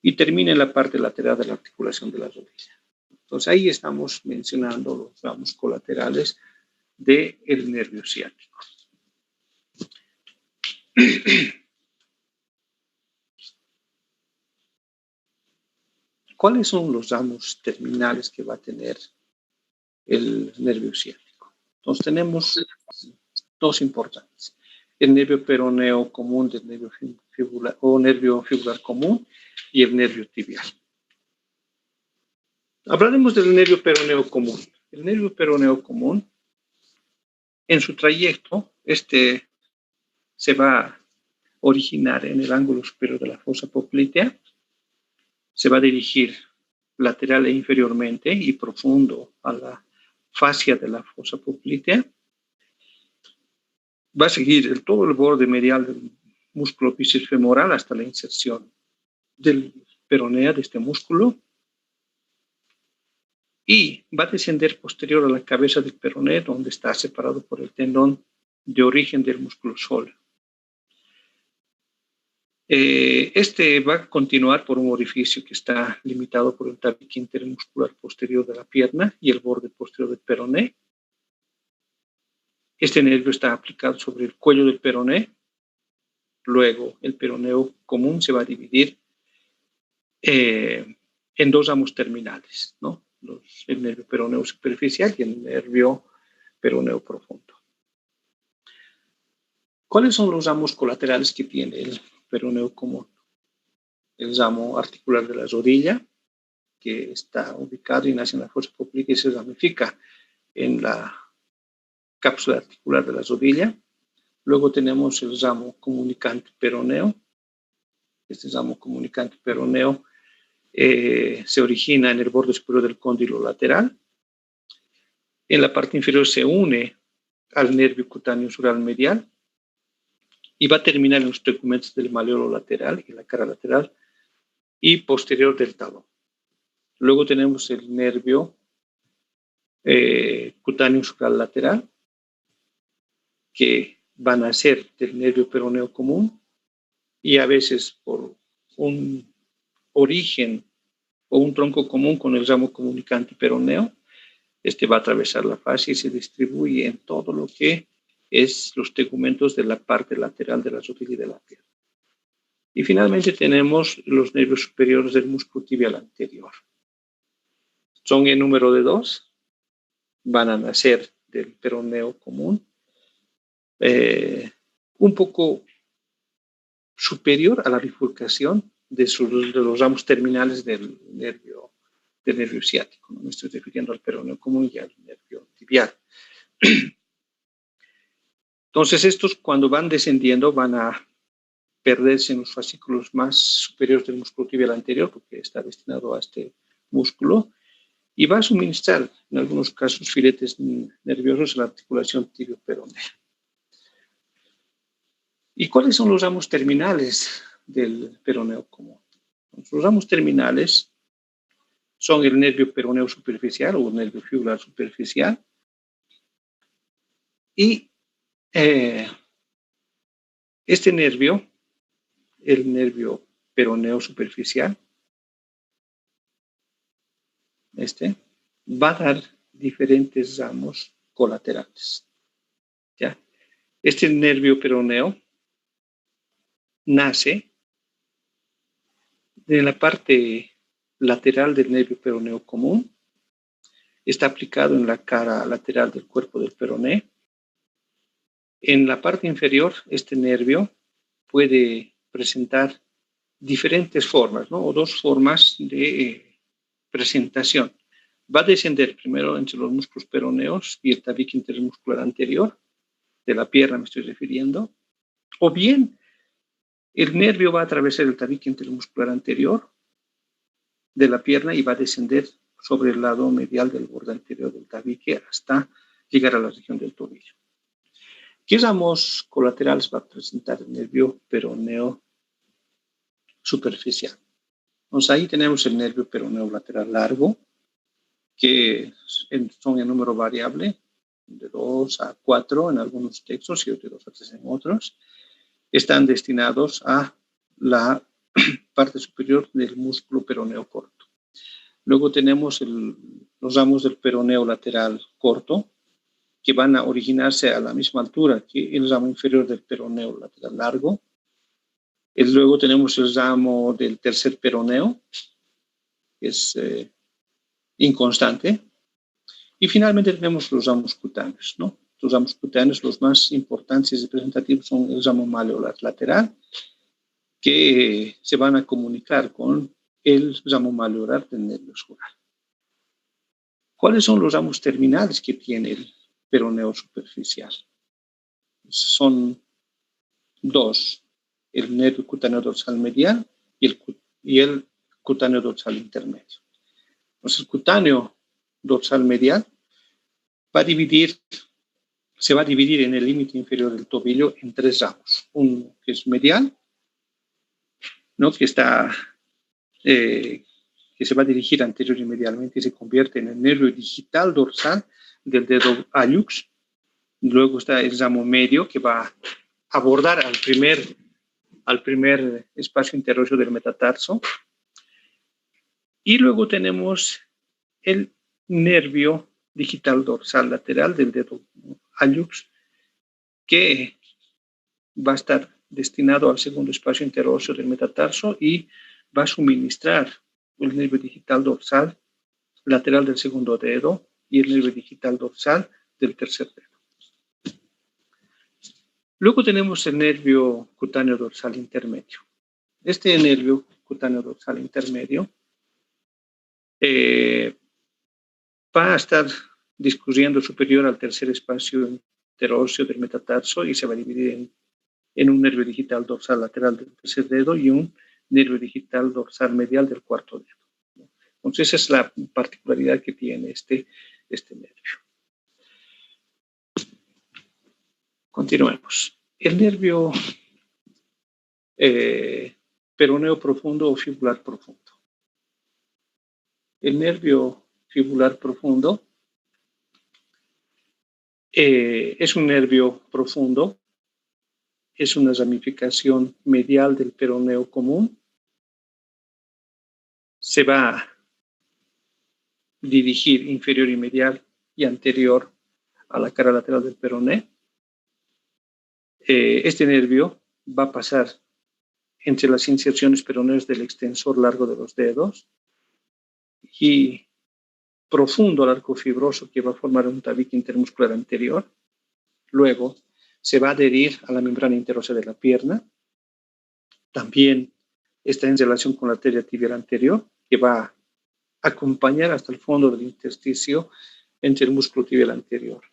A: y termina en la parte lateral de la articulación de la rodilla. Entonces ahí estamos mencionando los ramos colaterales del nervio ciático. ¿Cuáles son los ramos terminales que va a tener el nervio ciático? Entonces tenemos dos importantes. El nervio peroneo común del nervio fibular o nervio fibular común y el nervio tibial. Hablaremos del nervio peroneo común. El nervio peroneo común, en su trayecto, se va a originar en el ángulo superior de la fosa poplitea, se va a dirigir lateral e inferiormente y profundo a la fascia de la fosa poplitea. Va a seguir todo el borde medial del músculo bíceps femoral hasta la inserción del peroneo de este músculo y va a descender posterior a la cabeza del peroné, donde está separado por el tendón de origen del músculo sóleo. Este va a continuar por un orificio que está limitado por el tabique intermuscular posterior de la pierna y el borde posterior del peroné. Este nervio está aplicado sobre el cuello del peroné. Luego, el peroneo común se va a dividir en dos ramos terminales, ¿no? El nervio peroneo superficial y el nervio peroneo profundo. ¿Cuáles son los ramos colaterales que tiene el peroneo común? El ramo articular de la rodilla, que está ubicado y nace en la fosa poplitea y se ramifica en la cápsula articular de la rodilla. Luego tenemos el ramo comunicante peroneo. Este ramo comunicante peroneo se origina en el borde superior del cóndilo lateral. En la parte inferior se une al nervio cutáneo sural medial y va a terminar en los tegmentos del malleolo lateral y la cara lateral y posterior del talón. Luego tenemos el nervio cutáneo sural lateral, que va a nacer del nervio peroneo común y a veces por un origen o un tronco común con el ramo comunicante peroneo. Este va a atravesar la fascia y se distribuye en todo lo que es los tegumentos de la parte lateral de la rodilla y de la pierna. Y finalmente tenemos los nervios superiores del músculo tibial anterior. Son en número de 2, van a nacer del peroneo común, un poco superior a la bifurcación de los ramos terminales del nervio ciático. No me estoy refiriendo al peroneo común y al nervio tibial. Entonces, estos cuando van descendiendo van a perderse en los fascículos más superiores del músculo tibial anterior, porque está destinado a este músculo, y va a suministrar, en algunos casos, filetes nerviosos a la articulación tibio-peronea. ¿Y cuáles son los ramos terminales del peroneo común? Los ramos terminales son el nervio peroneo superficial o el nervio fibular superficial y este nervio, el nervio peroneo superficial, va a dar diferentes ramos colaterales. ¿Ya? Este nervio peroneo nace de la parte lateral del nervio peroneo común, está aplicado en la cara lateral del cuerpo del peroné. En la parte inferior, este nervio puede presentar diferentes formas, ¿no? O dos formas de presentación. Va a descender primero entre los músculos peroneos y el tabique intermuscular anterior, de la pierna me estoy refiriendo, o bien el nervio va a atravesar el tabique intermuscular anterior de la pierna y va a descender sobre el lado medial del borde anterior del tabique hasta llegar a la región del tobillo. ¿Qué ramos colaterales va a presentar el nervio peroneo superficial? Entonces ahí tenemos el nervio peroneo lateral largo, que son en número variable, de 2 a 4 en algunos textos y de 2 a 3 en otros. Están destinados a la parte superior del músculo peroneo corto. Luego tenemos los ramos del peroneo lateral corto, que van a originarse a la misma altura que el ramo inferior del peroneo lateral largo. Luego tenemos el ramo del tercer peroneo, que es inconstante. Y finalmente tenemos los ramos cutáneos, ¿no? Los ramos cutáneos, los más importantes y representativos, son el ramo malleolar lateral, que se van a comunicar con el ramo malleolar del nervio sural. ¿Cuáles son los ramos terminales que tiene el peroneo superficial? Son 2, el nervio cutáneo dorsal medial y el cutáneo dorsal intermedio. Entonces, el cutáneo dorsal medial se va a dividir en el límite inferior del tobillo en 3 ramos. Uno que es medial, ¿no? que se va a dirigir anterior y medialmente y se convierte en el nervio digital dorsal del dedo hallux. Luego está el ramo medio, que va a abordar al primer espacio interóseo del metatarso. Y luego tenemos el nervio digital dorsal lateral del dedo hallux, que va a estar destinado al segundo espacio interóseo del metatarso y va a suministrar el nervio digital dorsal lateral del segundo dedo y el nervio digital dorsal del tercer dedo. Luego tenemos el nervio cutáneo dorsal intermedio. Este nervio cutáneo dorsal intermedio va a estar discurriendo superior al tercer espacio interóseo del metatarso y se va a dividir en un nervio digital dorsal lateral del tercer dedo y un nervio digital dorsal medial del cuarto dedo. Entonces, esa es la particularidad que tiene este nervio. Continuemos. El nervio peroneo profundo o fibular profundo. El nervio fibular profundo es un nervio profundo, es una ramificación medial del peroneo común. Se va a dirigir inferior y medial y anterior a la cara lateral del peroné. Este nervio va a pasar entre las inserciones peroneas del extensor largo de los dedos y profundo al arco fibroso que va a formar un tabique intermuscular anterior. Luego se va a adherir a la membrana interósea de la pierna. También está en relación con la arteria tibial anterior, que va a acompañar hasta el fondo del intersticio entre el músculo tibial anterior.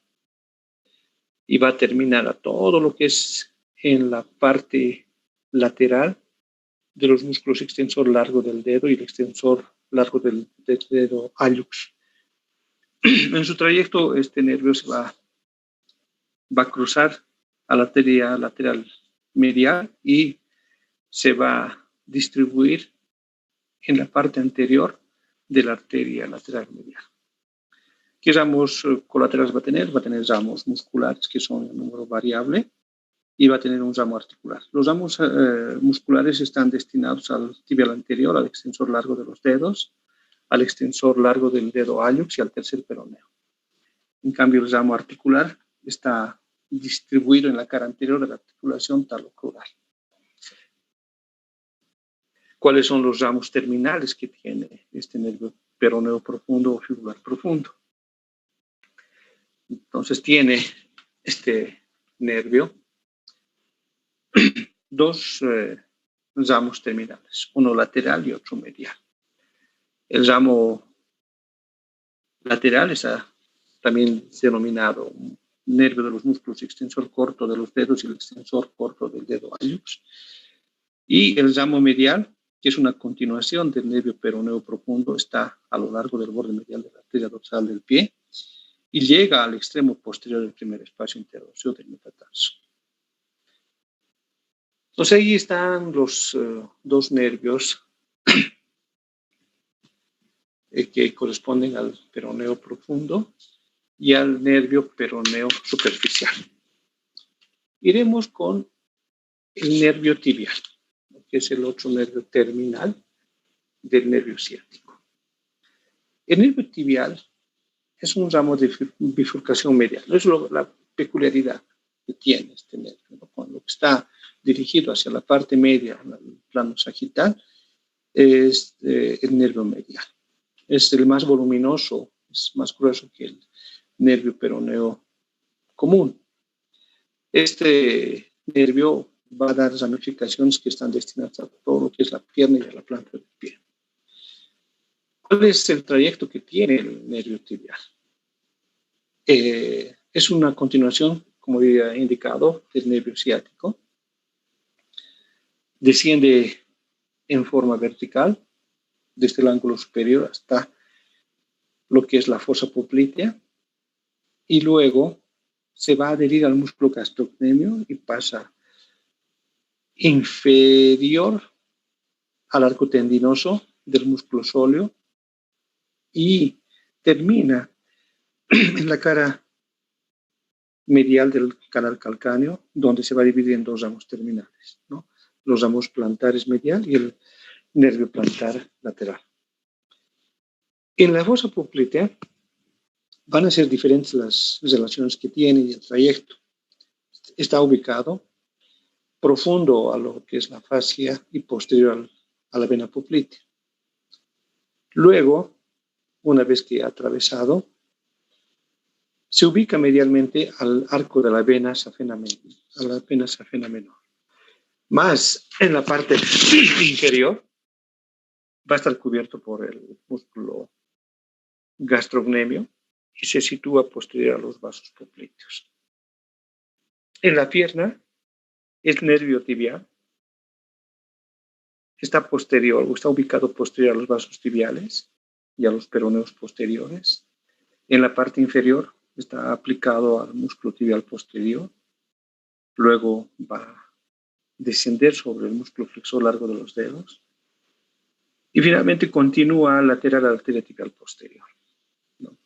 A: Y va a terminar a todo lo que es en la parte lateral de los músculos extensor largo del dedo y el extensor largo del dedo hallux. En su trayecto, este nervio se va a cruzar a la arteria lateral medial y se va a distribuir en la parte anterior de la arteria lateral medial. ¿Qué ramos colaterales va a tener? Va a tener ramos musculares, que son en número variable, y va a tener un ramo articular. Los ramos musculares están destinados al tibial anterior, al extensor largo de los dedos, al extensor largo del dedo hallux y al tercer peroneo. En cambio, el ramo articular está distribuido en la cara anterior de la articulación talocrural. ¿Cuáles son los ramos terminales que tiene este nervio peroneo profundo o fibular profundo? Entonces tiene este nervio dos ramos terminales, uno lateral y otro medial. El ramo lateral está también denominado nervio de los músculos extensor corto de los dedos y el extensor corto del dedo hallux. Y el ramo medial, que es una continuación del nervio peroneo profundo, está a lo largo del borde medial de la arteria dorsal del pie y llega al extremo posterior del primer espacio interóseo del metatarso. Entonces ahí están los dos nervios que corresponden al peroneo profundo y al nervio peroneo superficial. Iremos con el nervio tibial, que es el otro nervio terminal del nervio ciático. El nervio tibial es un ramo de bifurcación medial. Es la peculiaridad que tiene este nervio, ¿no? Cuando está dirigido hacia la parte media, el plano sagital, es el nervio medial. Es el más voluminoso, es más grueso que el nervio peroneo común. Este nervio va a dar ramificaciones que están destinadas a todo lo que es la pierna y a la planta del pie. ¿Cuál es el trayecto que tiene el nervio tibial? Es una continuación, como había indicado, del nervio ciático. Desciende en forma vertical desde el ángulo superior hasta lo que es la fosa poplitea y luego se va a adherir al músculo gastrocnemio y pasa inferior al arco tendinoso del músculo sóleo y termina en la cara medial del canal calcáneo, donde se va a dividir en dos ramos terminales, ¿no? Los ramos plantares medial y el nervio plantar lateral. En la fosa poplitea van a ser diferentes las relaciones que tiene y el trayecto. Está ubicado profundo a lo que es la fascia y posterior a la vena poplitea. Luego, una vez que ha atravesado, se ubica medialmente al arco de la vena safena menor. Más en la parte inferior va a estar cubierto por el músculo gastrocnemio y se sitúa posterior a los vasos popliteos. En la pierna, el nervio tibial está posterior o está ubicado posterior a los vasos tibiales y a los peroneos posteriores. En la parte inferior está aplicado al músculo tibial posterior. Luego va a descender sobre el músculo flexor largo de los dedos. Y finalmente continúa lateral a la arteria tibial posterior, ¿no?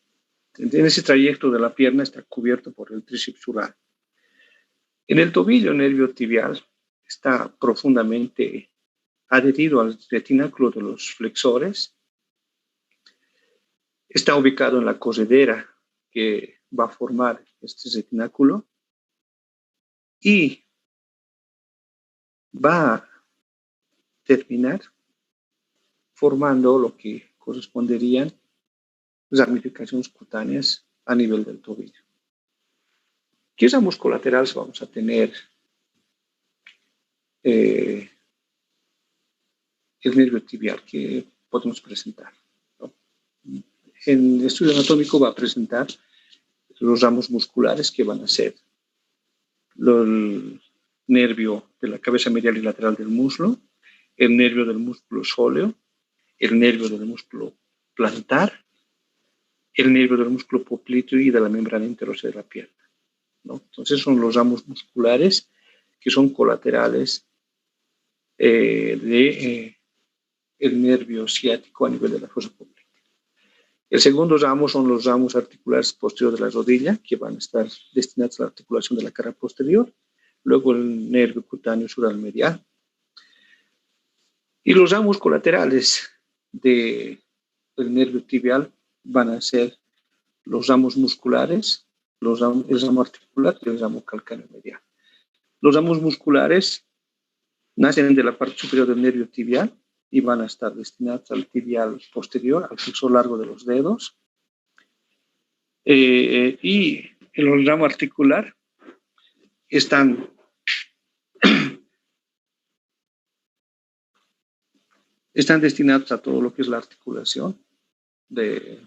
A: En ese trayecto de la pierna está cubierto por el tríceps sural. En el tobillo, el nervio tibial está profundamente adherido al retináculo de los flexores. Está ubicado en la corredera que va a formar este retináculo y va a terminar formando lo que corresponderían ramificaciones cutáneas a nivel del tobillo. ¿Qué ramos colaterales vamos a tener? El nervio tibial que podemos presentar, ¿no? En el estudio anatómico va a presentar los ramos musculares que van a ser el nervio de la cabeza medial y lateral del muslo, el nervio del músculo sóleo, el nervio del músculo plantar, el nervio del músculo popliteo y de la membrana interósea de la pierna, ¿no? Entonces son los ramos musculares que son colaterales del nervio ciático a nivel de la fosa poplítea. El segundo ramo son los ramos articulares posteriores de la rodilla, que van a estar destinados a la articulación de la cara posterior. Luego el nervio cutáneo sural medial. Y los ramos colaterales del nervio tibial van a ser los ramos musculares, el ramo articular y el ramo calcáneo medial. Los ramos musculares nacen de la parte superior del nervio tibial y van a estar destinados al tibial posterior, al flexor largo de los dedos. Y en el ramo articular están destinados a todo lo que es la articulación de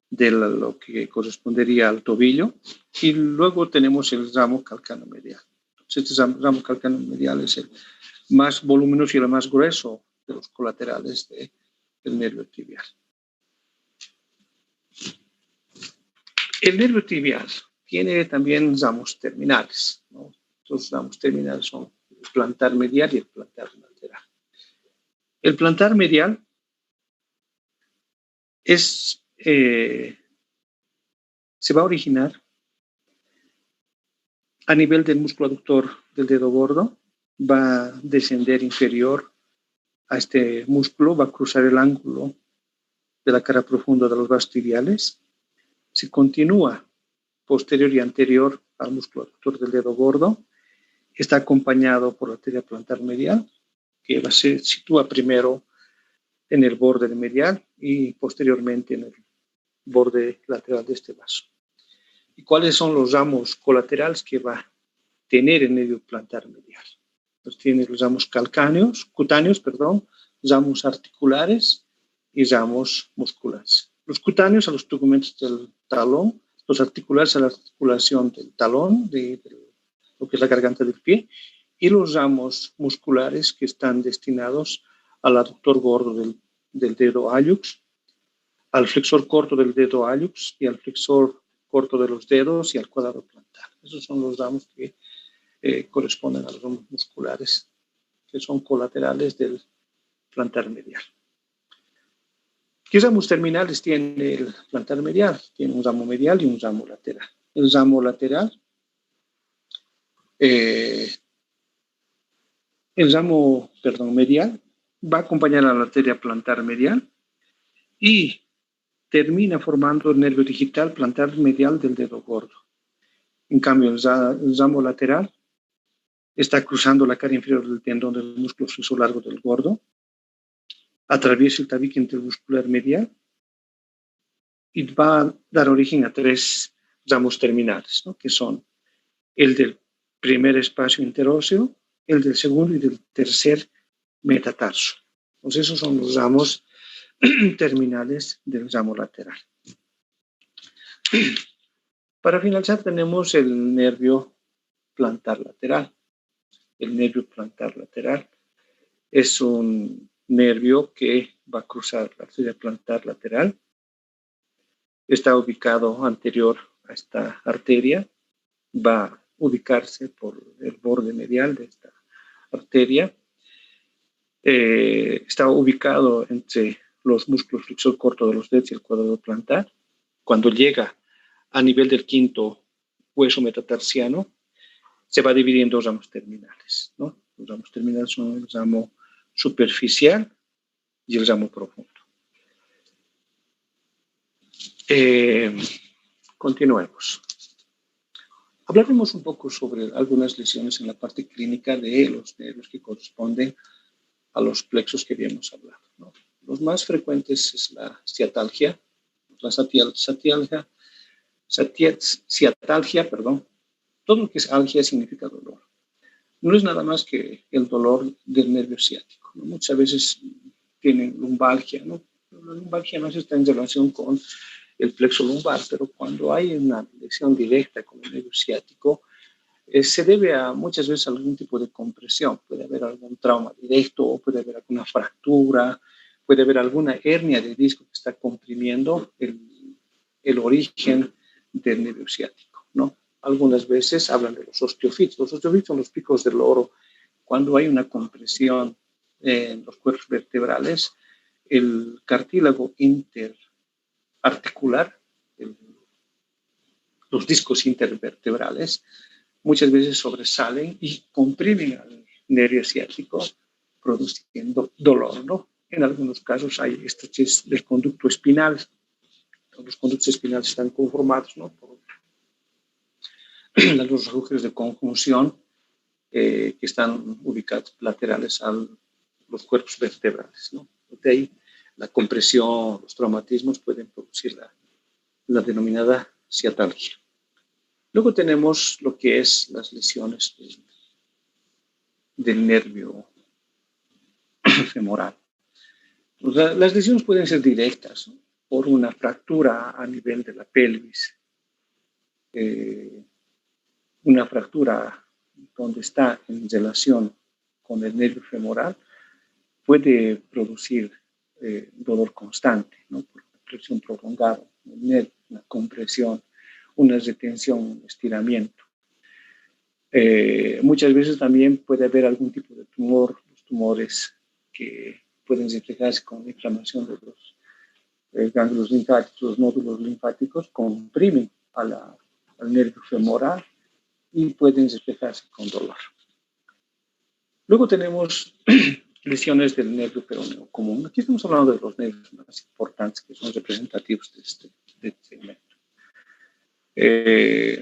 A: lo que correspondería al tobillo. Y luego tenemos el ramo calcáneo medial. Este ramo calcáneo medial es el más voluminoso y el más grueso de los colaterales del nervio tibial. El nervio tibial tiene también ramos terminales, ¿no? Los ramos terminales son el plantar medial y el plantar lateral. El plantar medial se va a originar a nivel del músculo aductor del dedo gordo, va a descender inferior a este músculo, va a cruzar el ángulo de la cara profunda de los vasos tibiales, se continúa posterior y anterior al músculo aductor del dedo gordo, está acompañado por la arteria plantar medial, que se sitúa primero en el borde medial y posteriormente en el borde lateral de este vaso. ¿Y cuáles son los ramos colaterales que va a tener el nervio plantar medial? Pues tiene los ramos cutáneos, ramos articulares y ramos musculares. Los cutáneos a los tegmentos del talón, los articulares a la articulación del talón, de lo que es la garganta del pie, y los ramos musculares que están destinados al aductor gordo del dedo hallux, al flexor corto del dedo hallux y al flexor corto de los dedos y al cuadrado plantar. Esos son los ramos que corresponden a los ramos musculares que son colaterales del plantar medial. ¿Qué ramos terminales tiene el plantar medial? Tiene un ramo medial y un ramo lateral. El ramo lateral, medial va a acompañar a la arteria plantar medial y termina formando el nervio digital plantar medial del dedo gordo. En cambio, el ramo lateral está cruzando la cara inferior del tendón del músculo flexor largo del gordo, atraviesa el tabique intermuscular medial y va a dar origen a 3 ramos terminales, ¿no? Que son el del primer espacio interóseo, el del segundo y del tercer metatarso. Entonces, esos son los ramos terminales del ramo lateral. Para finalizar tenemos el nervio plantar lateral. El nervio plantar lateral es un nervio que va a cruzar la arteria plantar lateral. Está ubicado anterior a esta arteria. Va a ubicarse por el borde medial de esta arteria. Está ubicado entre los músculos flexor corto de los dedos y el cuadrado plantar. Cuando llega a nivel del quinto hueso metatarsiano, se va a dividir en dos ramos terminales, ¿no? Los ramos terminales son el ramo superficial y el ramo profundo. Continuemos. Hablaremos un poco sobre algunas lesiones en la parte clínica de los nervios que corresponden a los plexos que habíamos hablado, ¿no? Los más frecuentes es la ciatalgia, ciatalgia, todo lo que es algia significa dolor. No es nada más que el dolor del nervio ciático, ¿no? Muchas veces tienen lumbalgia, ¿no? La lumbalgia no está en relación con el plexo lumbar, pero cuando hay una lesión directa con el nervio ciático, se debe a muchas veces a algún tipo de compresión. Puede haber algún trauma directo, puede haber alguna fractura, puede haber alguna hernia de disco que está comprimiendo el origen del nervio ciático, ¿no? Algunas veces hablan de los osteofitos. Los osteofitos son los picos del loro. Cuando hay una compresión en los cuerpos vertebrales, el cartílago interarticular, los discos intervertebrales, muchas veces sobresalen y comprimen al nervio ciático, produciendo dolor, ¿no? En algunos casos hay estrechez del conducto espinal. Los conductos espinales están conformados, ¿no?, por los agujeros de conjunción que están ubicados laterales a los cuerpos vertebrales, ¿no? De ahí la compresión, los traumatismos pueden producir la denominada ciatalgia. Luego tenemos lo que es las lesiones del nervio femoral. Las lesiones pueden ser directas, ¿no?, por una fractura a nivel de la pelvis, una fractura donde está en relación con el nervio femoral puede producir dolor constante, ¿no?, por una presión prolongada del nervio, una compresión, una retención, un estiramiento. Muchas veces también puede haber algún tipo de tumor, los tumores que pueden reflejarse con inflamación de los ganglios linfáticos, los nódulos linfáticos comprimen al nervio femoral y pueden reflejarse con dolor. Luego tenemos lesiones del nervio peroneo común. Aquí estamos hablando de los nervios más importantes que son representativos de este segmento.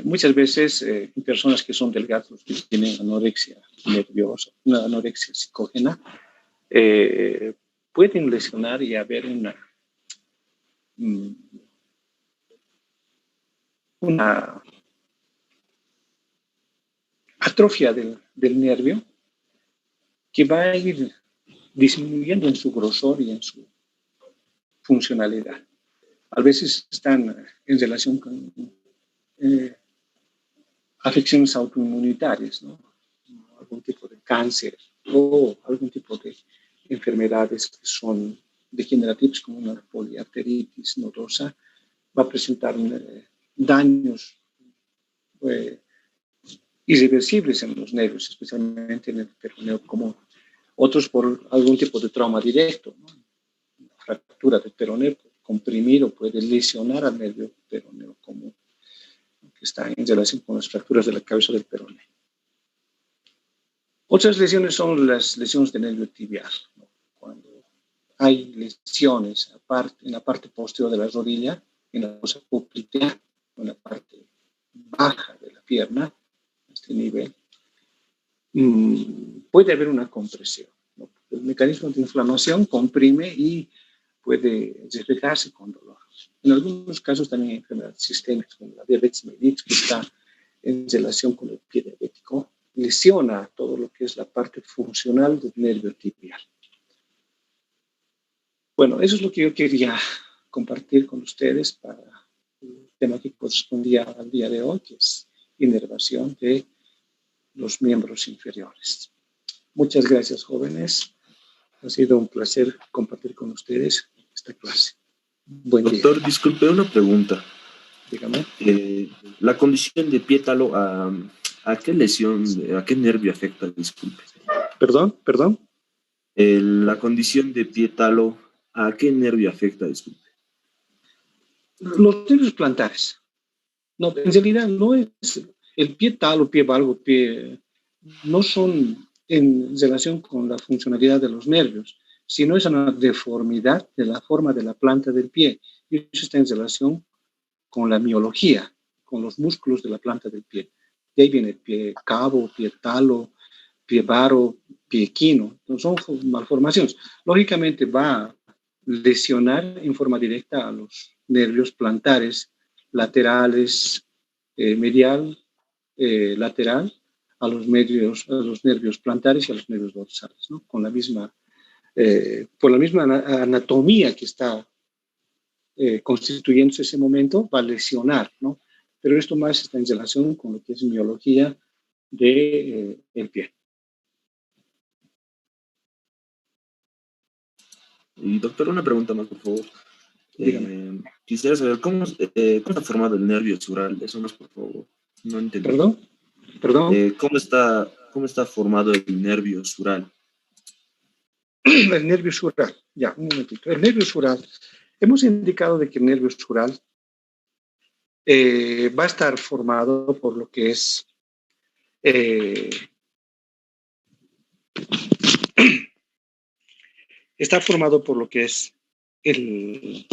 A: Muchas veces en personas que son delgados, que tienen anorexia nerviosa, una anorexia psicógena, pueden lesionar y haber una atrofia del nervio que va a ir disminuyendo en su grosor y en su funcionalidad. A veces están en relación con afecciones autoinmunitarias, ¿no?, algún tipo de cáncer o algún tipo de enfermedades que son degenerativas, como una poliarteritis nodosa, va a presentar daños irreversibles en los nervios, especialmente en el peroneo común. Otros por algún tipo de trauma directo, ¿no?, una fractura del peroneo puede comprimir o puede lesionar al nervio peroneo común, que está en relación con las fracturas de la cabeza del peroneo. Otras lesiones son las lesiones del nervio tibial, ¿no?, cuando hay lesiones en la parte posterior de la rodilla, en la fosa poplitea, en la parte baja de la pierna, a este nivel, puede haber una compresión, ¿no? El mecanismo de inflamación comprime y puede reflejarse con dolor. En algunos casos también hay enfermedades sistémicas, como la diabetes mellitus, que está en relación con el pie diabético, lesiona todo lo que es la parte funcional del nervio tibial. Bueno, eso es lo que yo quería compartir con ustedes para tema que correspondía al día de hoy, que es inervación de los miembros inferiores. Muchas gracias, jóvenes. Ha sido un placer compartir con ustedes esta clase. Buen día.
C: Doctor, disculpe, una pregunta.
A: Dígame.
C: La condición de Piétalo, ¿a qué lesión, a qué nervio afecta? Disculpe.
A: Perdón.
C: La condición de Piétalo, ¿a qué nervio afecta? Disculpe.
A: Los nervios plantares. No, en realidad no es el pie tal o pie valgo, no son en relación con la funcionalidad de los nervios, sino es una deformidad de la forma de la planta del pie. Y eso está en relación con la miología, con los músculos de la planta del pie. De ahí viene pie cabo, pie talo, pie varo, pie quino. Entonces son malformaciones. Lógicamente va a lesionar en forma directa a los nervios plantares, laterales, medial, lateral, a los nervios plantares y a los nervios dorsales, ¿no? Con la misma, por la misma anatomía que está constituyéndose ese momento, va a lesionar, ¿no? Pero esto más está en relación con lo que es miología del pie.
C: Y doctor, una pregunta más, por favor. Quisiera saber cómo está formado el nervio sural. Eso más, por favor. No entendí.
A: ¿Perdón?
C: ¿Cómo está formado el nervio sural?
A: El nervio sural. Ya, un momentito. El nervio sural. Hemos indicado de que el nervio sural va a estar formado por lo que es está formado por lo que es el